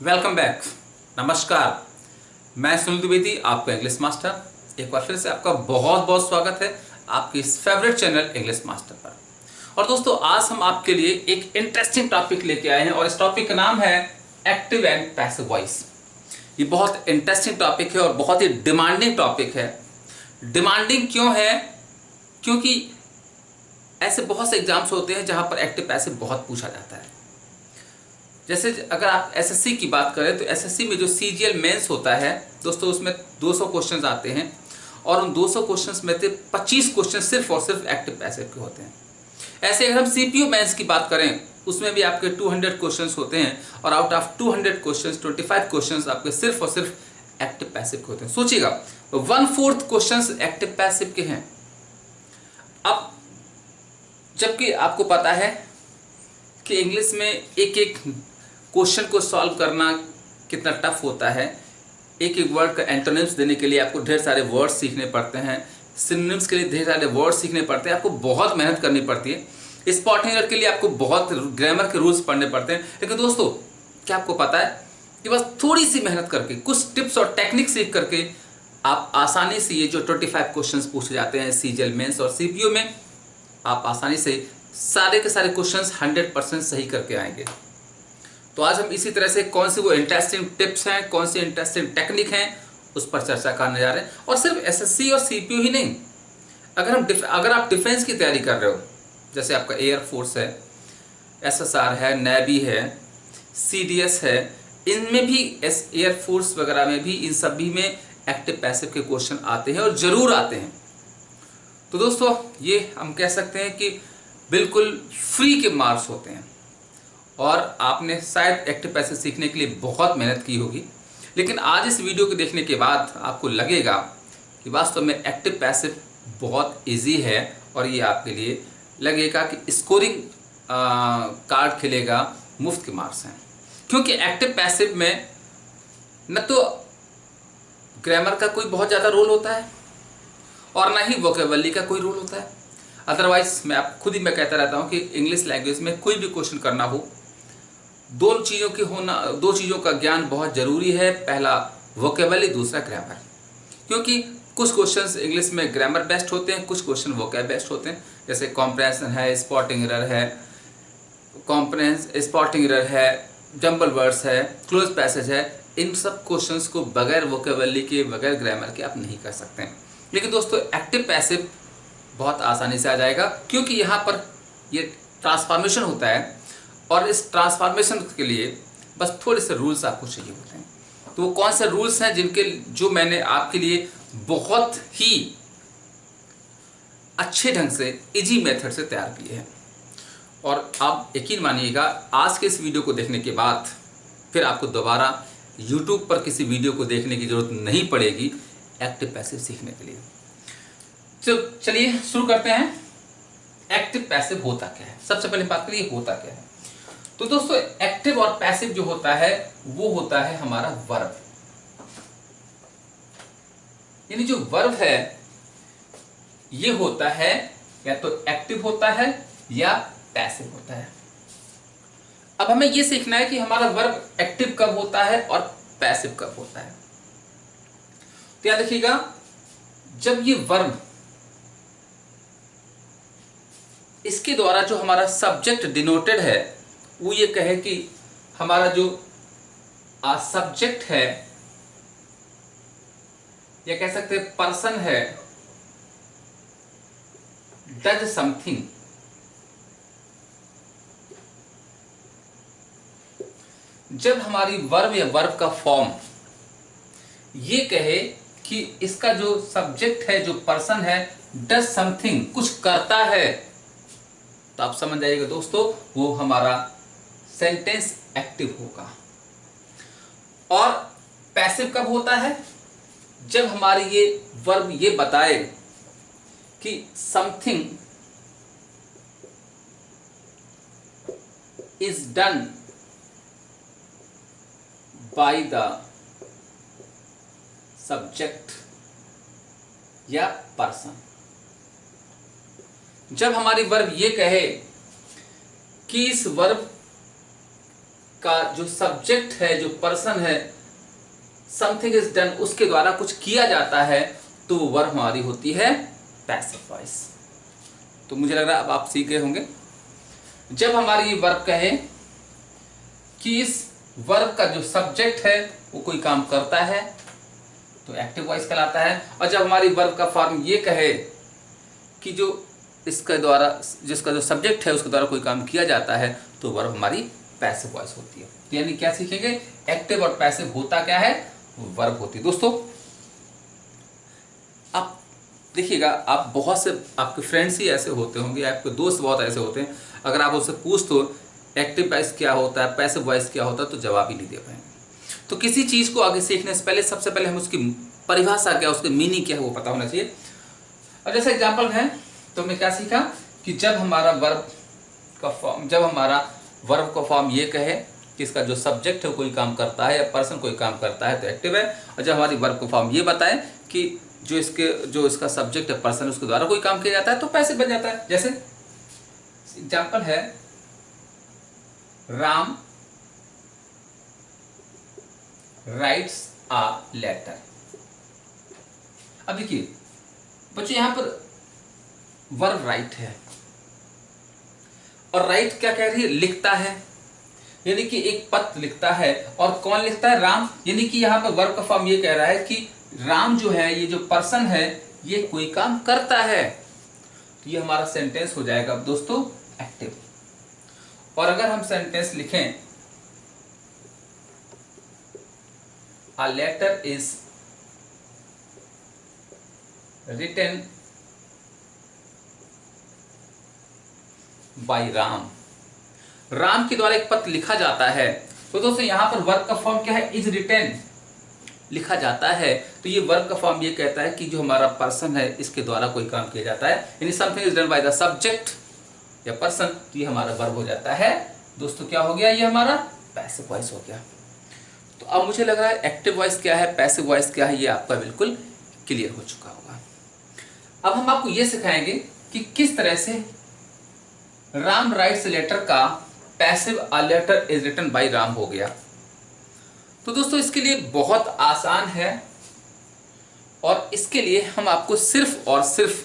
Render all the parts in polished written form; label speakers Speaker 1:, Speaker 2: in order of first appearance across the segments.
Speaker 1: Welcome back. नमस्कार। मैं सुनील द्विवेदी, आपका इंग्लिश मास्टर। एक बार फिर से आपका बहुत बहुत स्वागत है आपके इस फेवरेट चैनल इंग्लिश मास्टर पर। और दोस्तों, आज हम आपके लिए एक इंटरेस्टिंग टॉपिक लेके आए हैं और इस टॉपिक का नाम है एक्टिव एंड पैसिव वॉइस। ये बहुत इंटरेस्टिंग टॉपिक है और बहुत ही डिमांडिंग टॉपिक है। डिमांडिंग क्यों है? क्योंकि ऐसे बहुत से एग्जाम्स होते हैं जहां पर एक्टिव पैसिव बहुत पूछा जाता है। जैसे अगर आप एसएससी की बात करें तो एसएससी में जो सीजीएल मेंस होता है दोस्तों, उसमें 200 क्वेश्चंस आते हैं और उन 200 क्वेश्चंस में से 25 क्वेश्चन सिर्फ और सिर्फ एक्टिव पैसिव के होते हैं। ऐसे अगर हम सीपीयू मेंस की बात करें, उसमें भी आपके 200 क्वेश्चंस होते हैं और आउट ऑफ 200 क्वेश्चंस 25 क्वेश्चंस आपके सिर्फ और सिर्फ एक्टिव पैसिव के होते हैं। सोचिएगा, 1/4 क्वेश्चंस एक्टिव पैसिव के हैं। अब जबकि आपको पता है कि इंग्लिश में एक एक क्वेश्चन को सॉल्व करना कितना टफ होता है। एक एक वर्ड का एंटोनिम्स देने के लिए आपको ढेर सारे वर्ड्स सीखने पड़ते हैं, सिनोनिम्स के लिए ढेर सारे वर्ड्स सीखने पड़ते हैं, आपको बहुत मेहनत करनी पड़ती है। स्पॉटिंग एरर के लिए आपको बहुत ग्रामर के रूल्स पढ़ने पड़ते हैं। लेकिन दोस्तों, क्या आपको पता है कि बस थोड़ी सी मेहनत करके, कुछ टिप्स और टेक्निक सीख करके आप आसानी से ये जो 25 क्वेश्चन पूछे जाते हैं सीजीएल मेंस और सीपीयू में, आप आसानी से सारे के सारे क्वेश्चंस 100% सही करके आएंगे। तो आज हम इसी तरह से कौन सी वो इंटरेस्टिंग टिप्स हैं, कौन सी इंटरेस्टिंग टेक्निक हैं, उस पर चर्चा करने जा रहे हैं। और सिर्फ एसएससी और सीपीयू ही नहीं, अगर आप डिफेंस की तैयारी कर रहे हो, जैसे आपका एयरफोर्स है, एसएसआर है, नेवी है, सीडीएस है, इनमें भी एयरफोर्स वगैरह में भी इन सभी में एक्टिव पैसिव के क्वेश्चन आते हैं और जरूर आते हैं। तो दोस्तों, ये हम कह सकते हैं कि बिल्कुल फ्री के मार्क्स होते हैं और आपने शायद एक्टिव पैसिव सीखने के लिए बहुत मेहनत की होगी। लेकिन आज इस वीडियो को देखने के बाद आपको लगेगा कि वास्तव में एक्टिव पैसिव बहुत इजी है और ये आपके लिए लगेगा कि स्कोरिंग कार्ड खेलेगा, मुफ्त के मार्क्स हैं। क्योंकि एक्टिव पैसिव में न तो ग्रामर का कोई बहुत ज़्यादा रोल होता है और ना ही वोकेबलरी का कोई रोल होता है। अदरवाइज मैं कहता रहता हूँ कि इंग्लिश लैंग्वेज में कोई भी क्वेश्चन करना हो, दो चीज़ों का ज्ञान बहुत जरूरी है। पहला वोकेबलरी, दूसरा ग्रामर। क्योंकि कुछ क्वेश्चंस इंग्लिश में ग्रामर बेस्ड होते हैं, कुछ क्वेश्चन वोकैब बेस्ड होते हैं। जैसे कॉम्प्रेंशन है, स्पॉटिंग एरर है, स्पॉटिंग एरर है, जंबल वर्ड्स है, क्लोज पैसेज है। इन सब क्वेश्चंस को बगैर वोकेबलरी के, बगैर ग्रामर के आप नहीं कर सकते हैं। लेकिन दोस्तों, एक्टिव पैसिव बहुत आसानी से आ जाएगा, क्योंकि यहाँ पर ये ट्रांसफॉर्मेशन होता है और इस ट्रांसफॉर्मेशन के लिए बस थोड़े से रूल्स आपको चाहिए होते हैं। तो वो कौन से रूल्स हैं जो मैंने आपके लिए बहुत ही अच्छे ढंग से, इजी मेथड से तैयार किए हैं। और आप यकीन मानिएगा, आज के इस वीडियो को देखने के बाद फिर आपको दोबारा YouTube पर किसी वीडियो को देखने की जरूरत नहीं पड़ेगी एक्टिव पैसिव सीखने के लिए। तो चलिए शुरू करते हैं। एक्टिव पैसिव होता क्या है? सबसे पहले बात करिए होता क्या है। तो दोस्तों, एक्टिव और पैसिव जो होता है वो होता है हमारा वर्ब। यानी जो वर्ब है ये होता है या तो एक्टिव होता है या पैसिव होता है। अब हमें ये सीखना है कि हमारा वर्ब एक्टिव कब होता है और पैसिव कब होता है। तो याद रखिएगा, जब ये वर्ब, इसके द्वारा जो हमारा सब्जेक्ट डिनोटेड है वो ये कहे कि हमारा जो सब्जेक्ट है, या कह सकते हैं पर्सन है, डज समथिंग, जब हमारी वर्ब या वर्ब का फॉर्म ये कहे कि इसका जो सब्जेक्ट है, जो पर्सन है, डज समथिंग, कुछ करता है, तो आप समझ जाइएगा दोस्तों, वो हमारा सेंटेंस एक्टिव होगा। और पैसिव कब होता है? जब हमारी ये वर्ब ये बताए कि something is done by the subject या पर्सन। जब हमारी वर्ब ये कहे कि इस वर्ब का जो सब्जेक्ट है, जो पर्सन है, समथिंग इज डन, उसके द्वारा कुछ किया जाता है, तो वो वर्ब हमारी होती है पैसिव वॉइस। तो मुझे लग रहा है अब आप सीख गए होंगे। जब हमारी ये वर्ब कहे कि इस वर्ब का जो सब्जेक्ट है वो कोई काम करता है, तो एक्टिव वॉइस कहलाता है। और जब हमारी वर्ब का फॉर्म ये कहे कि जो इसके द्वारा, जिसका जो सब्जेक्ट है उसके द्वारा कोई काम किया जाता है, तो वर्ब हमारी पैसिव वॉइस होती है। तो यानी क्या सीखेंगे, एक्टिव और पैसिव होता क्या है, वर्ब होती है। दोस्तों आप देखिएगा, आप बहुत से आपके फ्रेंड्स ही ऐसे होते होंगे, आपके दोस्त बहुत ऐसे होते हैं, अगर आप उससे पूछ तो एक्टिव वॉइस क्या होता है, पैसिव वॉइस क्या होता है, तो जवाब ही नहीं दे पाएंगे। तो किसी चीज़ को आगे सीखने से पहले सबसे पहले हम उसकी परिभाषा क्या, उसकी मीनिंग क्या है, वो पता होना चाहिए। और जैसे एग्जाम्पल है, तो हमने क्या सीखा कि जब हमारा वर्ब का फॉर्म ये कहे कि इसका जो सब्जेक्ट है कोई काम करता है या पर्सन कोई काम करता है, तो एक्टिव है। और जब हमारी वर्ब का फॉर्म ये बताए कि जो इसका सब्जेक्ट है, पर्सन, उसके द्वारा कोई काम किया जाता है, तो पैसिव बन जाता है। जैसे एग्जाम्पल है, राम राइट्स अ लेटर। अब देखिए बच्चों, यहां पर वर्ब राइट है, और राइट क्या कह रही है, लिखता है, यानी कि एक पत्र लिखता है। और कौन लिखता है, राम। यानी कि यहां पर वर्ब का फॉर्म ये कह रहा है कि राम जो है, ये जो पर्सन है, ये कोई काम करता है। तो ये हमारा सेंटेंस हो जाएगा दोस्तों एक्टिव। और अगर हम सेंटेंस लिखें, a letter is written by Ram, Ram के द्वारा एक पत्र लिखा जाता है, तो दोस्तों यहां पर वर्ब का फॉर्म क्या है, इज रिटन, लिखा जाता है। तो ये वर्ब का फॉर्म ये कहता है कि जो हमारा पर्सन है, इसके द्वारा कोई काम किया जाता है, यानी something is done by the subject या पर्सन, तो ये हमारा वर्ब हो जाता है। दोस्तों क्या हो गया, ये हमारा पैसिव वॉइस हो गया। तो अब मुझे लग रहा है एक्टिव वॉइस क्या है, पैसिव वॉइस क्या है, ये आपका बिल्कुल क्लियर हो चुका होगा। अब हम आपको ये सिखाएंगे कि किस तरह से राम राइट्स लेटर का passive a letter is written by Ram हो गया। तो दोस्तों इसके लिए बहुत आसान है, और इसके लिए हम आपको सिर्फ और सिर्फ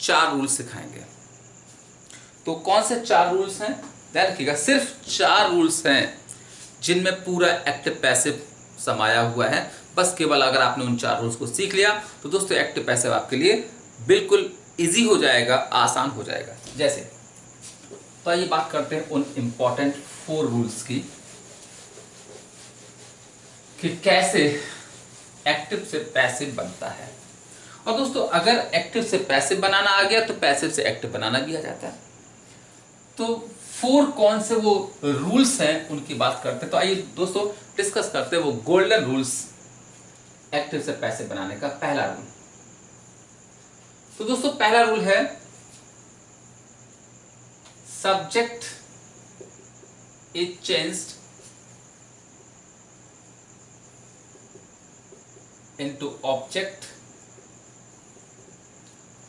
Speaker 1: 4 रूल्स सिखाएंगे। तो कौन से 4 रूल्स हैं, ध्यान रखिएगा, सिर्फ 4 रूल्स हैं जिनमें पूरा एक्टिव पैसिव समाया हुआ है। बस केवल अगर आपने उन 4 रूल्स को सीख लिया, तो दोस्तों एक्टिव पैसिव आपके लिए बिल्कुल इजी हो जाएगा, आसान हो जाएगा। जैसे, तो आइए बात करते हैं उन इंपॉर्टेंट 4 रूल्स की, कि कैसे एक्टिव से पैसिव बनता है। और दोस्तों अगर एक्टिव से पैसिव बनाना आ गया, तो पैसिव से एक्टिव बनाना भी आ जाता है। तो 4 कौन से वो रूल्स हैं, उनकी बात करते हैं। तो आइए दोस्तों डिस्कस करते हैं वो गोल्डन रूल्स एक्टिव से पैसिव बनाने का। पहला रूल, तो दोस्तों पहला रूल है, subject is changed into object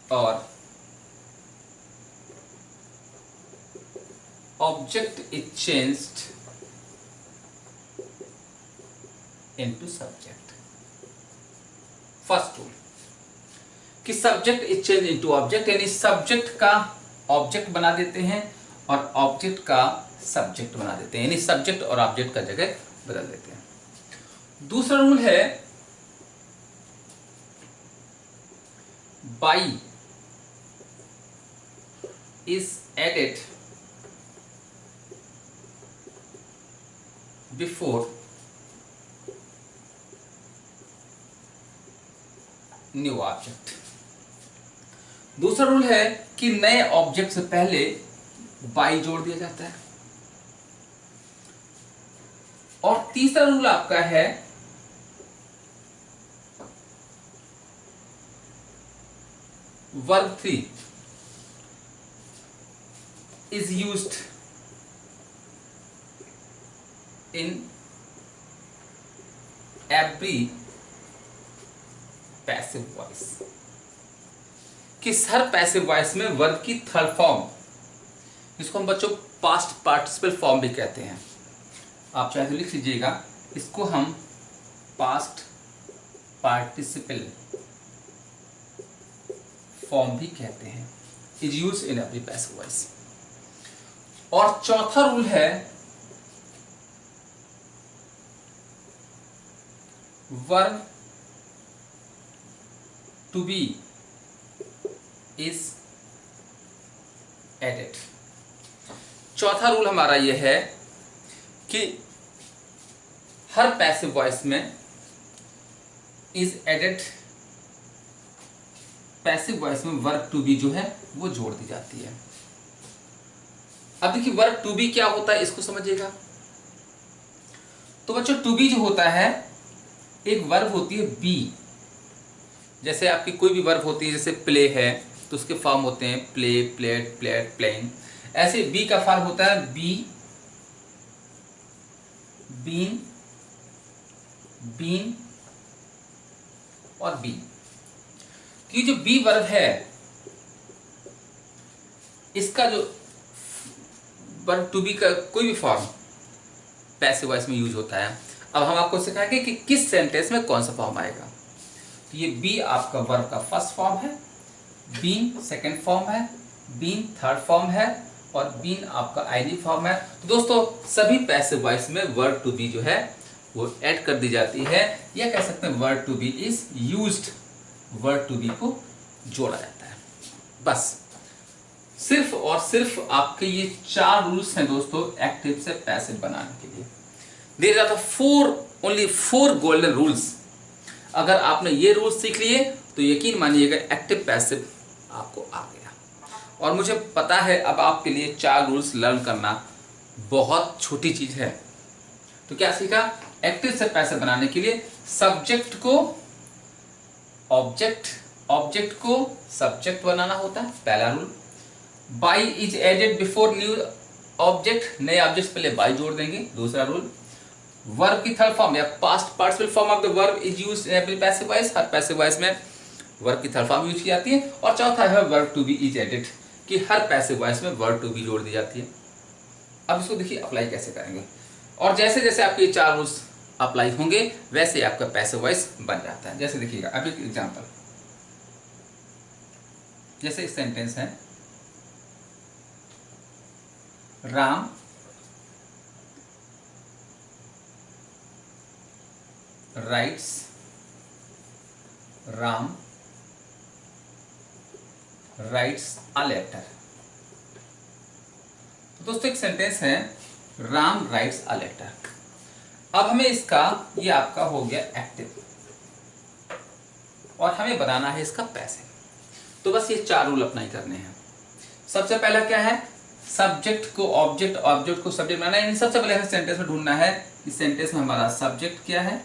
Speaker 1: or object is changed into subject। First rule कि subject is change into object, यानी सब्जेक्ट का ऑब्जेक्ट बना देते हैं और ऑब्जेक्ट का सब्जेक्ट बना देते हैं, यानी सब्जेक्ट और ऑब्जेक्ट का जगह बदल देते हैं। दूसरा रूल है, by is added before new object. दूसरा रूल है कि नए ऑब्जेक्ट से पहले बाई जोड़ दिया जाता है। और तीसरा रूल आपका है, verb 3 is used in every passive voice, कि हर पैसिव वॉइस में वर्ब की थर्ड फॉर्म, जिसको हम बच्चों पास्ट पार्टिसिपल फॉर्म भी कहते हैं। आप चाहे तो लिख लीजिएगा, इसको हम पास्ट पार्टिसिपल फॉर्म भी कहते हैं। Is use in every passive voice. और चौथा रूल है verb to be is added. चौथा रूल हमारा यह है कि हर पैसिव वॉइस में इज एडेड, पैसिव वॉइस में वर्ब टू बी जो है वो जोड़ दी जाती है। अब देखिए वर्ब टू बी क्या होता है इसको समझिएगा। तो बच्चों टू बी जो होता है, एक वर्ब होती है बी। जैसे आपकी कोई भी वर्ब होती है, जैसे प्ले है तो उसके फॉर्म होते हैं प्ले, प्लेड, प्लेड, प्लेइंग। ऐसे बी का फॉर्म होता है बी, बीन, बीन और बी। कि जो बी वर्ब है इसका जो वर्ब टू बी का कोई भी फॉर्म पैसिव वॉइस में यूज होता है। अब हम आपको सिखाएंगे कि किस सेंटेंस में कौन सा फॉर्म आएगा। तो ये बी आपका वर्ब का फर्स्ट फॉर्म है, बीन सेकंड फॉर्म है, बीन थर्ड फॉर्म है और बीन आपका आईडी फॉर्म है। तो दोस्तों सभी पैसिव वॉइस में वर्ब टू बी जो है वो ऐड कर दी जाती है, या कह सकते हैं verb to be is used, verb to be को जोड़ा जाता है। बस सिर्फ और सिर्फ आपके ये 4 रूल्स हैं दोस्तों एक्टिव से पैसिव बनाने के लिए। There are the only 4 golden rules. अगर आपने ये रूल्स सीख लिए तो यकीन मानिएगा एक्टिव पैसिव आपको आ गया। और मुझे पता है अब आपके लिए 4 रूल्स लर्न करना बहुत छोटी चीज है। तो क्या सीखा? एक्टिव से पैसिव बनाने के लिए सब्जेक्ट को ऑब्जेक्ट, ऑब्जेक्ट को सब्जेक्ट बनाना होता है, पहला rule. By is added before new object, नए ऑब्जेक्ट पहले बाई जोड़ देंगे, दूसरा रूल। वर्ब की थर्ड फॉर्म या past participle form of the verb is used in every passive voice, हर पैसिव वॉइस में वर्ब की थर्ड फॉर्म यूज की जाती है। और चौथा है verb to be is added, कि हर पैसिव वॉइस में वर्ब टू बी जोड़ दी जाती है। अब इसको देखिए अप्लाई कैसे करेंगे, और जैसे जैसे आपके 4 रूल्स अप्लाई होंगे वैसे आपका पैसिव वॉइस बन जाता है। जैसे देखिएगा अब एक एग्जांपल, जैसे इस सेंटेंस है Ram writes, Ram writes a letter. दोस्तों एक सेंटेंस है राम राइट्स अ लेटर। अब हमें इसका, ये आपका हो गया एक्टिव और हमें बनाना है इसका पैसिव। तो बस ये 4 रूल अप्लाई करने हैं। सबसे पहला क्या है, सब्जेक्ट को ऑब्जेक्ट, ऑब्जेक्ट को सब्जेक्ट बनाना है। सबसे पहले हमें सेंटेंस में ढूंढना है इस सेंटेंस में हमारा सब्जेक्ट क्या है,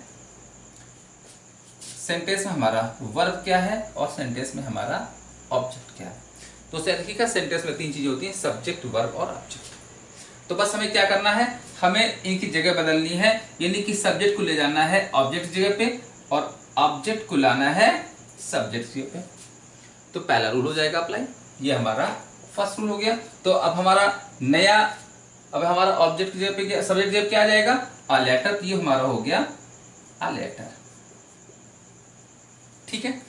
Speaker 1: सेंटेंस में हमारा वर्ब क्या है और सेंटेंस में हमारा ऑब्जेक्ट क्या है। तो देखिएगा सेंटेंस में 3 चीजें होती हैं, सब्जेक्ट, वर्ब और ऑब्जेक्ट। तो बस हमें क्या करना है, हमें इनकी जगह बदलनी है, यानी कि सब्जेक्ट को ले जाना है ऑब्जेक्ट जगह पे और ऑब्जेक्ट को लाना है सब्जेक्ट जगह पे। तो पहला रूल हो जाएगा अप्लाई, ये हमारा फर्स्ट रूल हो गया। तो अब हमारा नया, अब हमारा ऑब्जेक्ट जगह पे सब्जेक्ट जगह क्या आ जाएगा, अ लेटर। तो ये हमारा हो गया अ लेटर, ठीक है।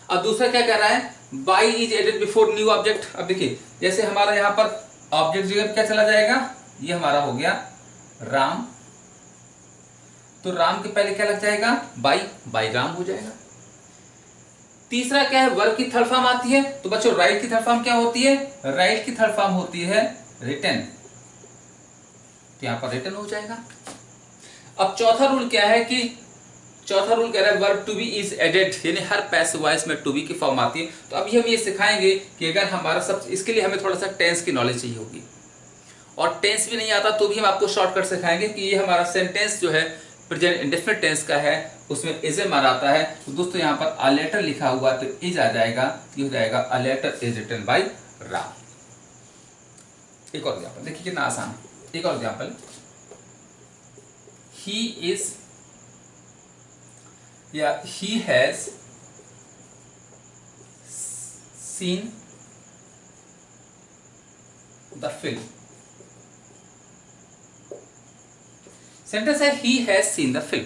Speaker 1: अब दूसरा क्या कह रहा है, by is added before new object. अब देखिए जैसे हमारा यहाँ पर ऑब्जेक्ट जगह क्या चला जाएगा, ये हमारा हो गया राम। तो राम के पहले क्या लग जाएगा, बाई, बाई राम हो जाएगा। तीसरा क्या है, वर्ब की थर्ड फॉर्म आती है। तो बच्चों राइट की थर्ड फॉर्म क्या होती है, राइट की थर्ड फॉर्म होती है रिटन। तो यहां पर रिटन हो जाएगा। अब चौथा रूल क्या है कि चौथा रूल कह रहा है verb to be is added, यानी हर पैसिव वॉइस में टू बी की फॉर्म आती है। तो अभी हम ये सिखाएंगे कि अगर हमारा सब, इसके लिए हमें थोड़ा सा टेंस की नॉलेज चाहिए होगी, और टेंस भी नहीं आता तो भी हम आपको शॉर्टकट सिखाएंगे कि ये हमारा सेंटेंस जो है प्रेजेंट इंडेफिनिट टेंस का है, उसमें इज हमारा आता है। तो दोस्तों यहाँ पर अ लेटर लिखा हुआ तो इज आ जाएगा, ये हो जाएगा a letter is written by Ram. एक और एग्जांपल देखिए कितना आसान है। एक और एग्जांपल, ही इज या he has seen the film. Sentence है he has seen the film.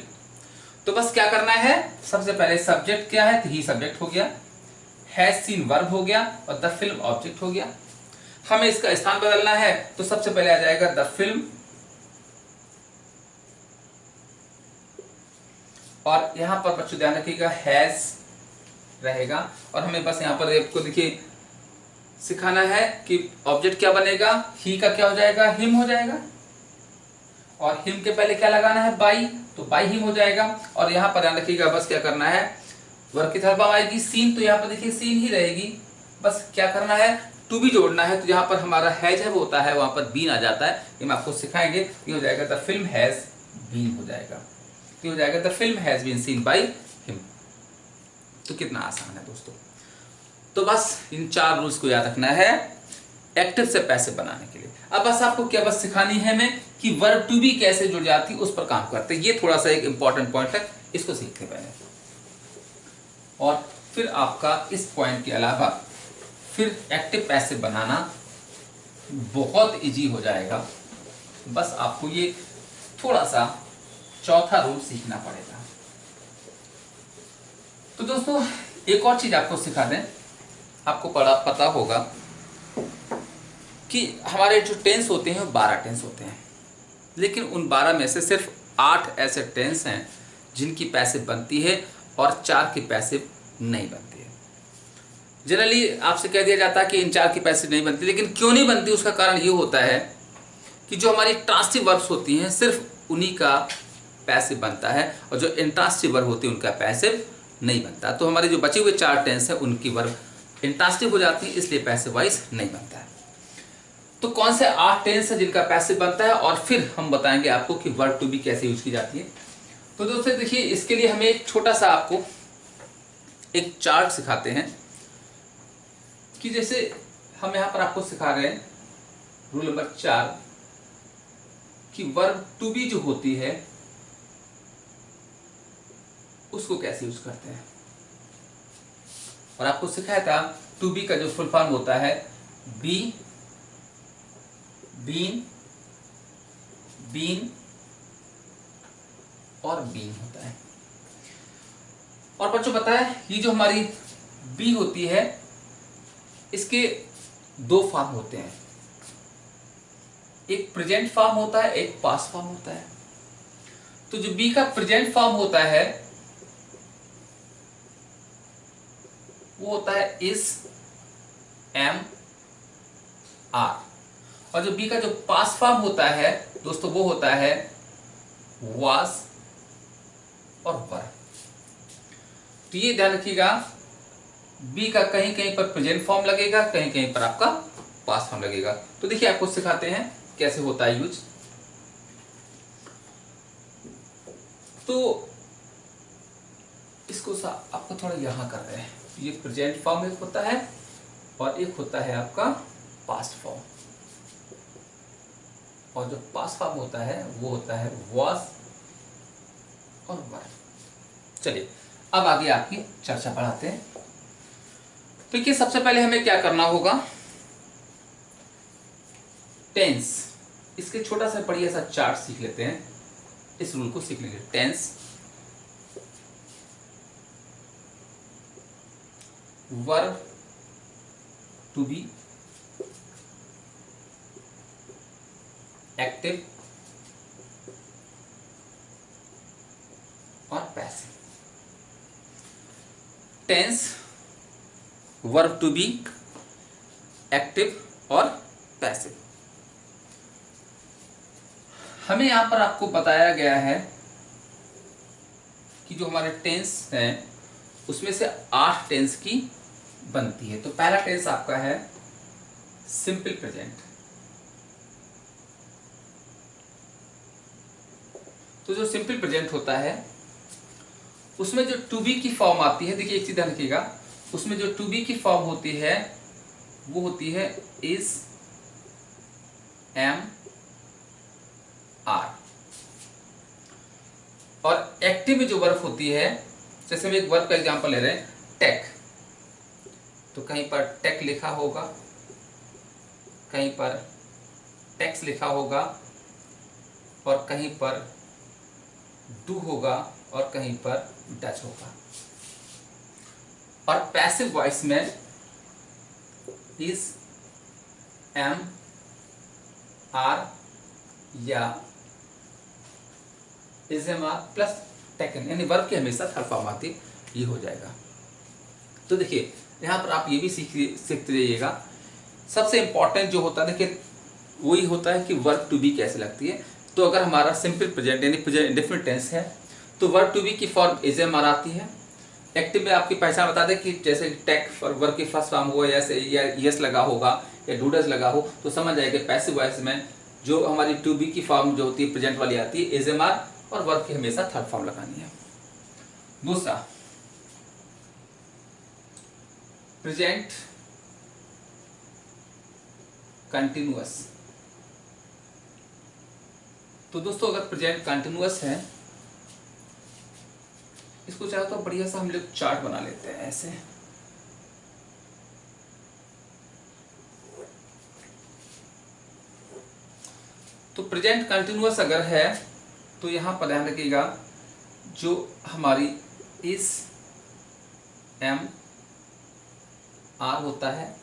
Speaker 1: तो बस क्या करना है, सबसे पहले सब्जेक्ट क्या है, तो ही सब्जेक्ट हो गया, हैज सीन वर्ब हो गया और द फिल्म ऑब्जेक्ट हो गया। हमें इसका स्थान बदलना है तो सबसे पहले आ जाएगा द फिल्म और यहां पर बच्चों ध्यान रखिएगा हैज रहेगा और हमें बस यहां पर आपको देखिए सिखाना है कि ऑब्जेक्ट क्या बनेगा, ही का क्या हो जाएगा, हिम हो जाएगा और हिम के पहले क्या लगाना है, बाई, तो बाई हिम हो जाएगा। और यहां पर ध्यान रखिएगा बस क्या करना है, वर्ब की थर्ड फॉर्म आएगी सीन, तो यहाँ पर देखिए सीन ही रहेगी। बस क्या करना है, टू बी जोड़ना है, तो जहां पर हमारा हैज है वो होता है वहां पर बीन आ जाता है। ये हम आपको सिखाएंगे। ये हो जाएगा द फिल्म हैज बीन हो जाएगा, ये हो जाएगा the film has been seen by him. तो कितना आसान है दोस्तों। तो बस इन 4 रूल्स को याद रखना है एक्टिव से पैसिव बनाने के लिए। अब बस आपको क्या बस सिखानी है मैं कि वर्ब टू बी कैसे जुड़ जाती है, उस पर काम करते हैं। ये थोड़ा सा एक इंपॉर्टेंट पॉइंट है, इसको सीखते पहले और फिर आपका इस पॉइंट के अलावा फिर एक्टिव पैसिव बनाना बहुत इजी हो जाएगा। बस आपको ये थोड़ा सा चौथा रूल सीखना पड़ेगा। तो दोस्तों एक और चीज आपको सिखा दें, आपको पता होगा कि हमारे जो टेंस होते हैं वो 12 टेंस होते हैं, लेकिन उन 12 में से सिर्फ 8 ऐसे टेंस हैं जिनकी पैसिव बनती है और 4 की पैसिव नहीं बनती है। जनरली आपसे कह दिया जाता है कि इन 4 की पैसिव नहीं बनती, लेकिन क्यों नहीं बनती उसका कारण ये होता है कि जो हमारी ट्रांसिटिव वर्ब्स होती हैं सिर्फ उन्हीं का पैसिव बनता है और जो इंट्रांसिटिव वर्ब होती है उनका पैसिव नहीं बनता। तो हमारे जो बचे हुए 4 टेंस हैं उनकी वर्ब इंट्रांसिटिव हो जाती है, इसलिए पैसिव वाइज नहीं बनता है। तो कौन से 8 टेंस है जिनका पैसिव बनता है और फिर हम बताएंगे आपको कि वर्ब टू बी कैसे यूज की जाती है। तो दोस्तों देखिए इसके लिए हमें एक छोटा सा आपको एक चार्ट सिखाते हैं कि जैसे हम यहाँ पर आपको सिखा रहे हैं रूल नंबर 4 कि वर्ब टू बी जो होती है उसको कैसे यूज करते हैं। और आपको सिखाया था टू बी का जो फुल फॉर्म होता है बी, बीन, बीन और बीन होता है। और बच्चों पता है ये जो हमारी बी होती है इसके 2 फॉर्म होते हैं, एक प्रेजेंट फॉर्म होता है, एक पास्ट फॉर्म होता है। तो जो बी का प्रेजेंट फॉर्म होता है वो होता है इज, एम, आर, और जो बी का जो पास्ट फॉर्म होता है दोस्तों वो होता है वाज और वर। तो ये ध्यान रखिएगा बी का कहीं कहीं पर प्रेजेंट फॉर्म लगेगा, कहीं कहीं पर आपका पास्ट फॉर्म लगेगा। तो देखिए आपको सिखाते हैं कैसे होता है यूज। तो इसको आपको थोड़ा यहां कर रहे हैं, ये प्रेजेंट फॉर्म एक होता है और एक होता है आपका पास्ट फॉर्म। और जो पास्ट फॉर्म होता है वो होता है वाज और वर। चलिए अब आगे आपकी चर्चा बढ़ाते हैं। तो देखिए सबसे पहले हमें क्या करना होगा, टेंस, इसके छोटा सा बढ़िया सा चार्ट सीख लेते हैं, इस रूल को सीख लेंगे। Tense, verb to be, active और passive. Tense, verb to be, active और पैसिव। हमें यहां पर आपको बताया गया है कि जो हमारे टेंस हैं उसमें से 8 टेंस की बनती है। तो पहला टेंस आपका है सिंपल प्रेजेंट। तो जो सिंपल प्रेजेंट होता है उसमें जो टू बी की फॉर्म आती है, देखिए एक चीज ध्यान रखिएगा, उसमें जो टू बी की फॉर्म होती है वो होती है इज, एम, आर। और एक्टिव में जो वर्ब होती है, जैसे हम एक वर्ब का एग्जांपल ले रहे हैं टेक, तो कहीं पर टेक लिखा होगा, कहीं पर टेक्स लिखा होगा और कहीं पर डू होगा और कहीं पर डच होगा। और पैसिव वॉइस में इज, एम, आर या is, am, are plus taken, यानी वर्ब की हमेशा थर्ड फॉर्म आती है, ये हो जाएगा। तो देखिए यहाँ पर आप ये भी सीखते रहिएगा। सबसे इंपॉर्टेंट जो होता है देखिए वही होता है कि वर्ब टू बी कैसे लगती है। तो अगर हमारा सिंपल प्रेजेंट यानी प्रेजेंट इंडेफिनिट टेंस है तो वर्ब टू बी की फॉर्म इज, एम, आर आती है। एक्टिव में आपकी पहचान बता दें कि जैसे टेक वर्ब की फर्स्ट फॉर्म हुआ या यस लगा होगा या डूडस लगा हो तो समझ जाएगा। पैसिव वॉइस में जो हमारी टू बी की फॉर्म जो होती है प्रेजेंट वाली आती है इज, एम, आर, और वर्ब की हमेशा थर्ड फॉर्म लगानी है। दूसरा प्रेजेंट कंटिन्यूअस। तो दोस्तों अगर प्रेजेंट कंटिन्यूअस है, इसको चाहे तो बढ़िया सा हम लोग चार्ट बना लेते हैं ऐसे। तो प्रेजेंट कंटिन्यूअस अगर है तो यहां पर ध्यान रखिएगा जो हमारी इस, एम, आर होता है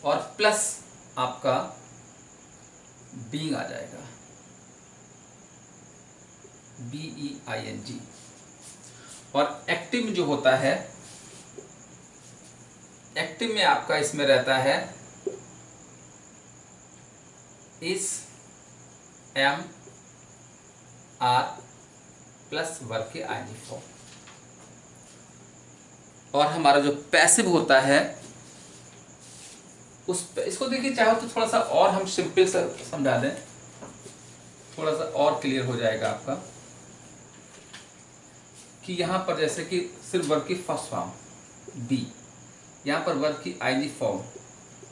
Speaker 1: और प्लस आपका बीइंग आ जाएगा, BEING। और एक्टिव में जो होता है, एक्टिव में आपका इसमें रहता है इस, एम, आर प्लस वर्ब के आईएनजी फॉर्म। और हमारा जो पैसिव होता है इसको देखिए चाहो तो थोड़ा सा और हम सिंपल सा समझा दें, थोड़ा सा और क्लियर हो जाएगा आपका कि यहाँ पर जैसे कि सिर्फ वर्ब की फर्स्ट फॉर्म बी, यहाँ पर वर्ब की आईएनजी फॉर्म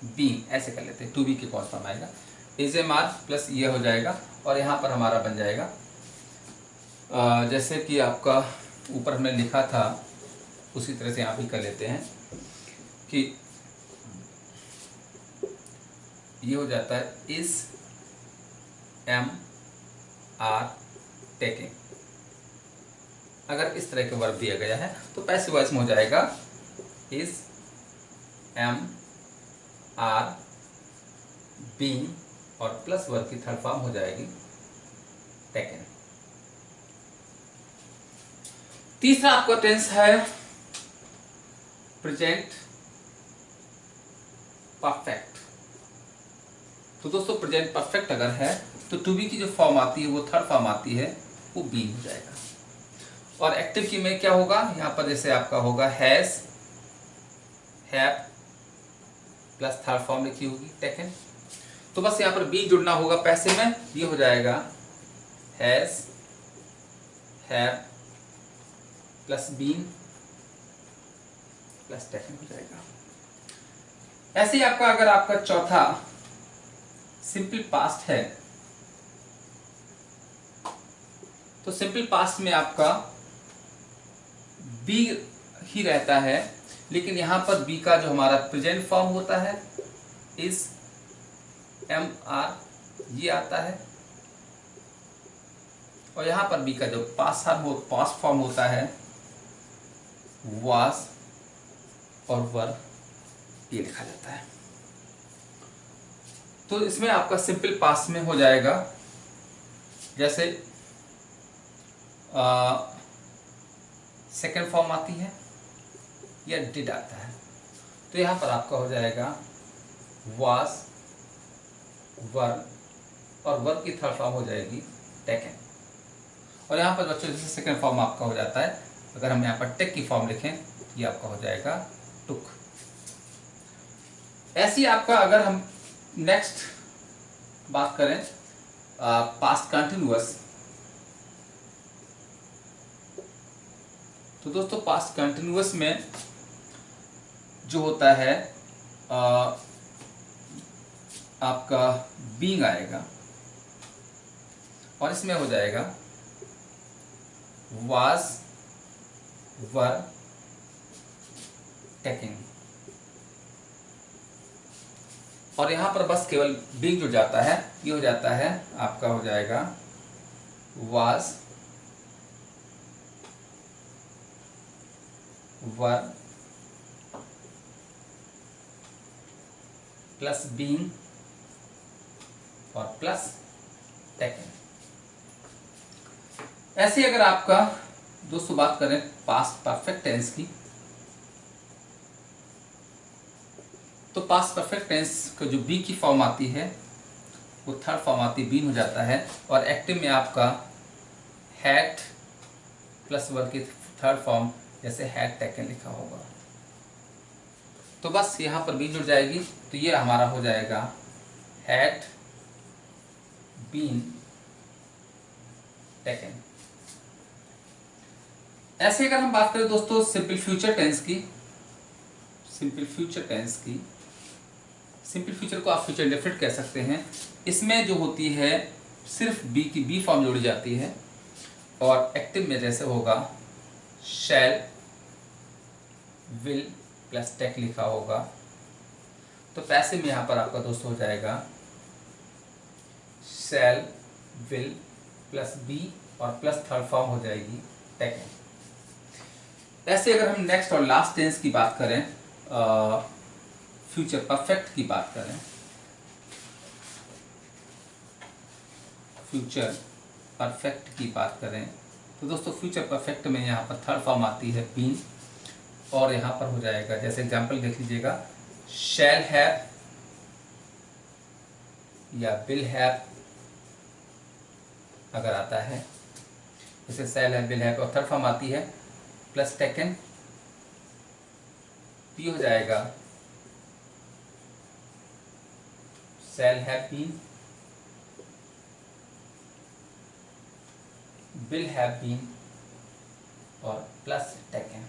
Speaker 1: बी, ऐसे कर लेते हैं। टू बी की कौन फॉर्म आएगा, इज, एम, आर प्लस ये हो जाएगा और यहाँ पर हमारा बन जाएगा जैसे कि आपका ऊपर हमने लिखा था उसी तरह से यहाँ भी कर लेते हैं कि ये हो जाता है इज, एम, आर टेकिंग। अगर इस तरह के वर्ब दिया गया है तो पैसिव वॉइस में हो जाएगा इज, एम, आर, बीइंग और प्लस वर्ब की थर्ड फॉर्म हो जाएगी टेकन। तीसरा आपका टेंस है प्रेजेंट परफेक्ट। तो दोस्तों प्रेजेंट परफेक्ट अगर है तो टू बी की जो फॉर्म आती है वो थर्ड फॉर्म आती है, वो बीइंग हो जाएगा। और एक्टिव की में क्या होगा, यहां पर जैसे आपका होगा has, have plus third form लिखी होगी टेकन। तो बस यहां पर बी जुड़ना होगा पैसिव में, ये हो जाएगा has, have plus been plus taken हो जाएगा। ऐसे ही आपका अगर आपका चौथा सिंपल पास्ट है तो सिंपल पास्ट में आपका बी ही रहता है, लेकिन यहां पर बी का जो हमारा प्रेजेंट फॉर्म होता है इज, एम, आर ये आता है और यहां पर बी का जो पास्ट फॉर्म होता है वाज और वर्ब ये लिखा जाता है। तो इसमें आपका सिंपल पास्ट में हो जाएगा जैसे सेकेंड फॉर्म आती है या डिड आता है, तो यहां पर आपका हो जाएगा वाज, वर्ब और वर्ब की थर्ड फॉर्म हो जाएगी टेकन। और यहां पर बच्चों जैसे सेकेंड फॉर्म आपका हो जाता है, अगर हम यहां पर टेक की फॉर्म लिखें ये आपका हो जाएगा टुक। ऐसी आपका अगर हम नेक्स्ट बात करें पास्ट कंटिन्यूअस, तो दोस्तों पास्ट कंटिन्यूअस में जो होता है आपका बीइंग आएगा और इसमें हो जाएगा वाज, वर्ब, टेकिंग। और यहाँ पर बस केवल बीइंग जुड़ जाता है, ये हो जाता है आपका, हो जाएगा वाज, वर प्लस बीइंग और प्लस टेकन। ऐसे अगर आपका दोस्तों बात करें पास्ट परफेक्ट टेंस की, तो पास्ट परफेक्ट टेंस का जो बी की फॉर्म आती है वो थर्ड फॉर्म आती है, बीन हो जाता है। और एक्टिव में आपका हैड प्लस वर्ब की थर्ड फॉर्म, जैसे हैड टेकन लिखा होगा, तो बस यहाँ पर बी जुड़ जाएगी, तो ये हमारा हो जाएगा हैड बीन टेकन। ऐसे अगर हम बात करें दोस्तों सिंपल फ्यूचर टेंस की, सिंपल फ्यूचर टेंस की, सिंपल फ्यूचर को आप फ्यूचर इंडेफिनिट कह सकते हैं। इसमें जो होती है सिर्फ बी की बी फॉर्म जोड़ी जाती है, और एक्टिव में जैसे होगा शैल विल प्लस टेक लिखा होगा, तो पैसिव में यहाँ पर आपका दोस्तों हो जाएगा शैल विल प्लस बी और प्लस थर्ड फॉर्म हो जाएगी टेक। ऐसे अगर हम नेक्स्ट और लास्ट टेंस की बात करें, फ्यूचर परफेक्ट की बात करें, फ्यूचर परफेक्ट की बात करें, तो दोस्तों फ्यूचर परफेक्ट में यहाँ पर थर्ड फॉर्म आती है बीन, और यहाँ पर हो जाएगा, जैसे एग्जांपल देख लीजिएगा, शैल हैव या विल हैव अगर आता है, जैसे शैल हैव विल हैव और थर्ड फॉर्म आती है प्लस टेकन, पी हो जाएगा shall have been, will have been और प्लस टेकन।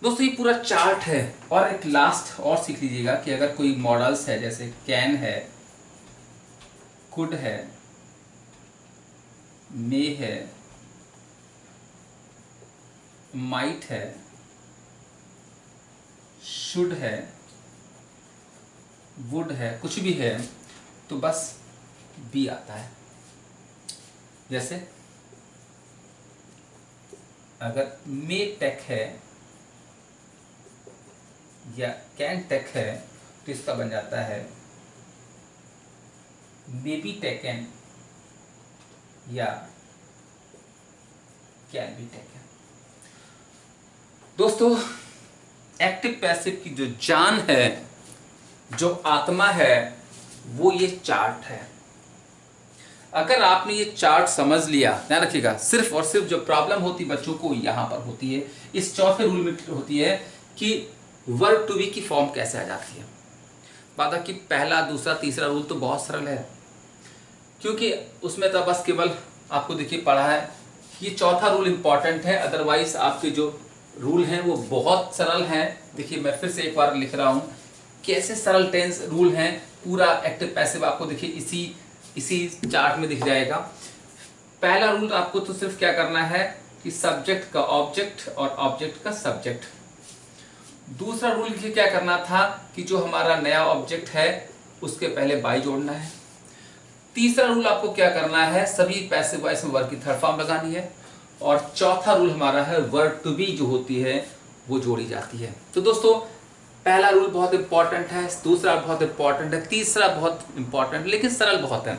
Speaker 1: दोस्तों ये पूरा चार्ट है। और एक लास्ट और सीख लीजिएगा कि अगर कोई मॉडल्स है, जैसे कैन है, कुड है, मे है, माइट है, शुड है, वुड है, कुछ भी है, तो बस बी आता है। जैसे अगर मे टेक है या कैन टेक है, तो इसका बन जाता है मे बी टेकन या कैन बी टेकन। दोस्तों एक्टिव पैसिव की जो जान है, जो आत्मा है, वो ये चार्ट है। अगर आपने ये चार्ट समझ लिया, ध्यान रखिएगा, सिर्फ और सिर्फ जो प्रॉब्लम होती बच्चों को यहाँ पर होती है, इस चौथे रूल में होती है कि वर्ब टू बी की फॉर्म कैसे आ जाती है। बाकी पहला, दूसरा, तीसरा रूल तो बहुत सरल है, क्योंकि उसमें तो बस केवल आपको देखिए पढ़ा है। ये चौथा रूल इंपॉर्टेंट है, अदरवाइज आपके जो रूल हैं वो बहुत सरल हैं। देखिए मैं फिर से एक बार लिख रहा हूँ, कैसे सरल टेंस रूल हैं। पूरा एक्टिव पैसिव आपको देखिए इसी चार्ट में दिख जाएगा। पहला रूल आपको तो सिर्फ क्या करना है कि सब्जेक्ट का ऑब्जेक्ट और ऑब्जेक्ट का सब्जेक्ट। दूसरा रूल देखिए क्या करना था कि जो हमारा नया ऑब्जेक्ट है उसके पहले बाई जोड़ना है। तीसरा रूल आपको क्या करना है, सभी पैसिव वॉइस में वर्ब की थर्ड फॉर्म लगानी है। और चौथा रूल हमारा है वर्ब टू बी जो होती है वो जोड़ी जाती है। तो दोस्तों पहला रूल बहुत इंपॉर्टेंट है, दूसरा बहुत इंपॉर्टेंट है, तीसरा बहुत इंपॉर्टेंट, लेकिन सरल बहुत है।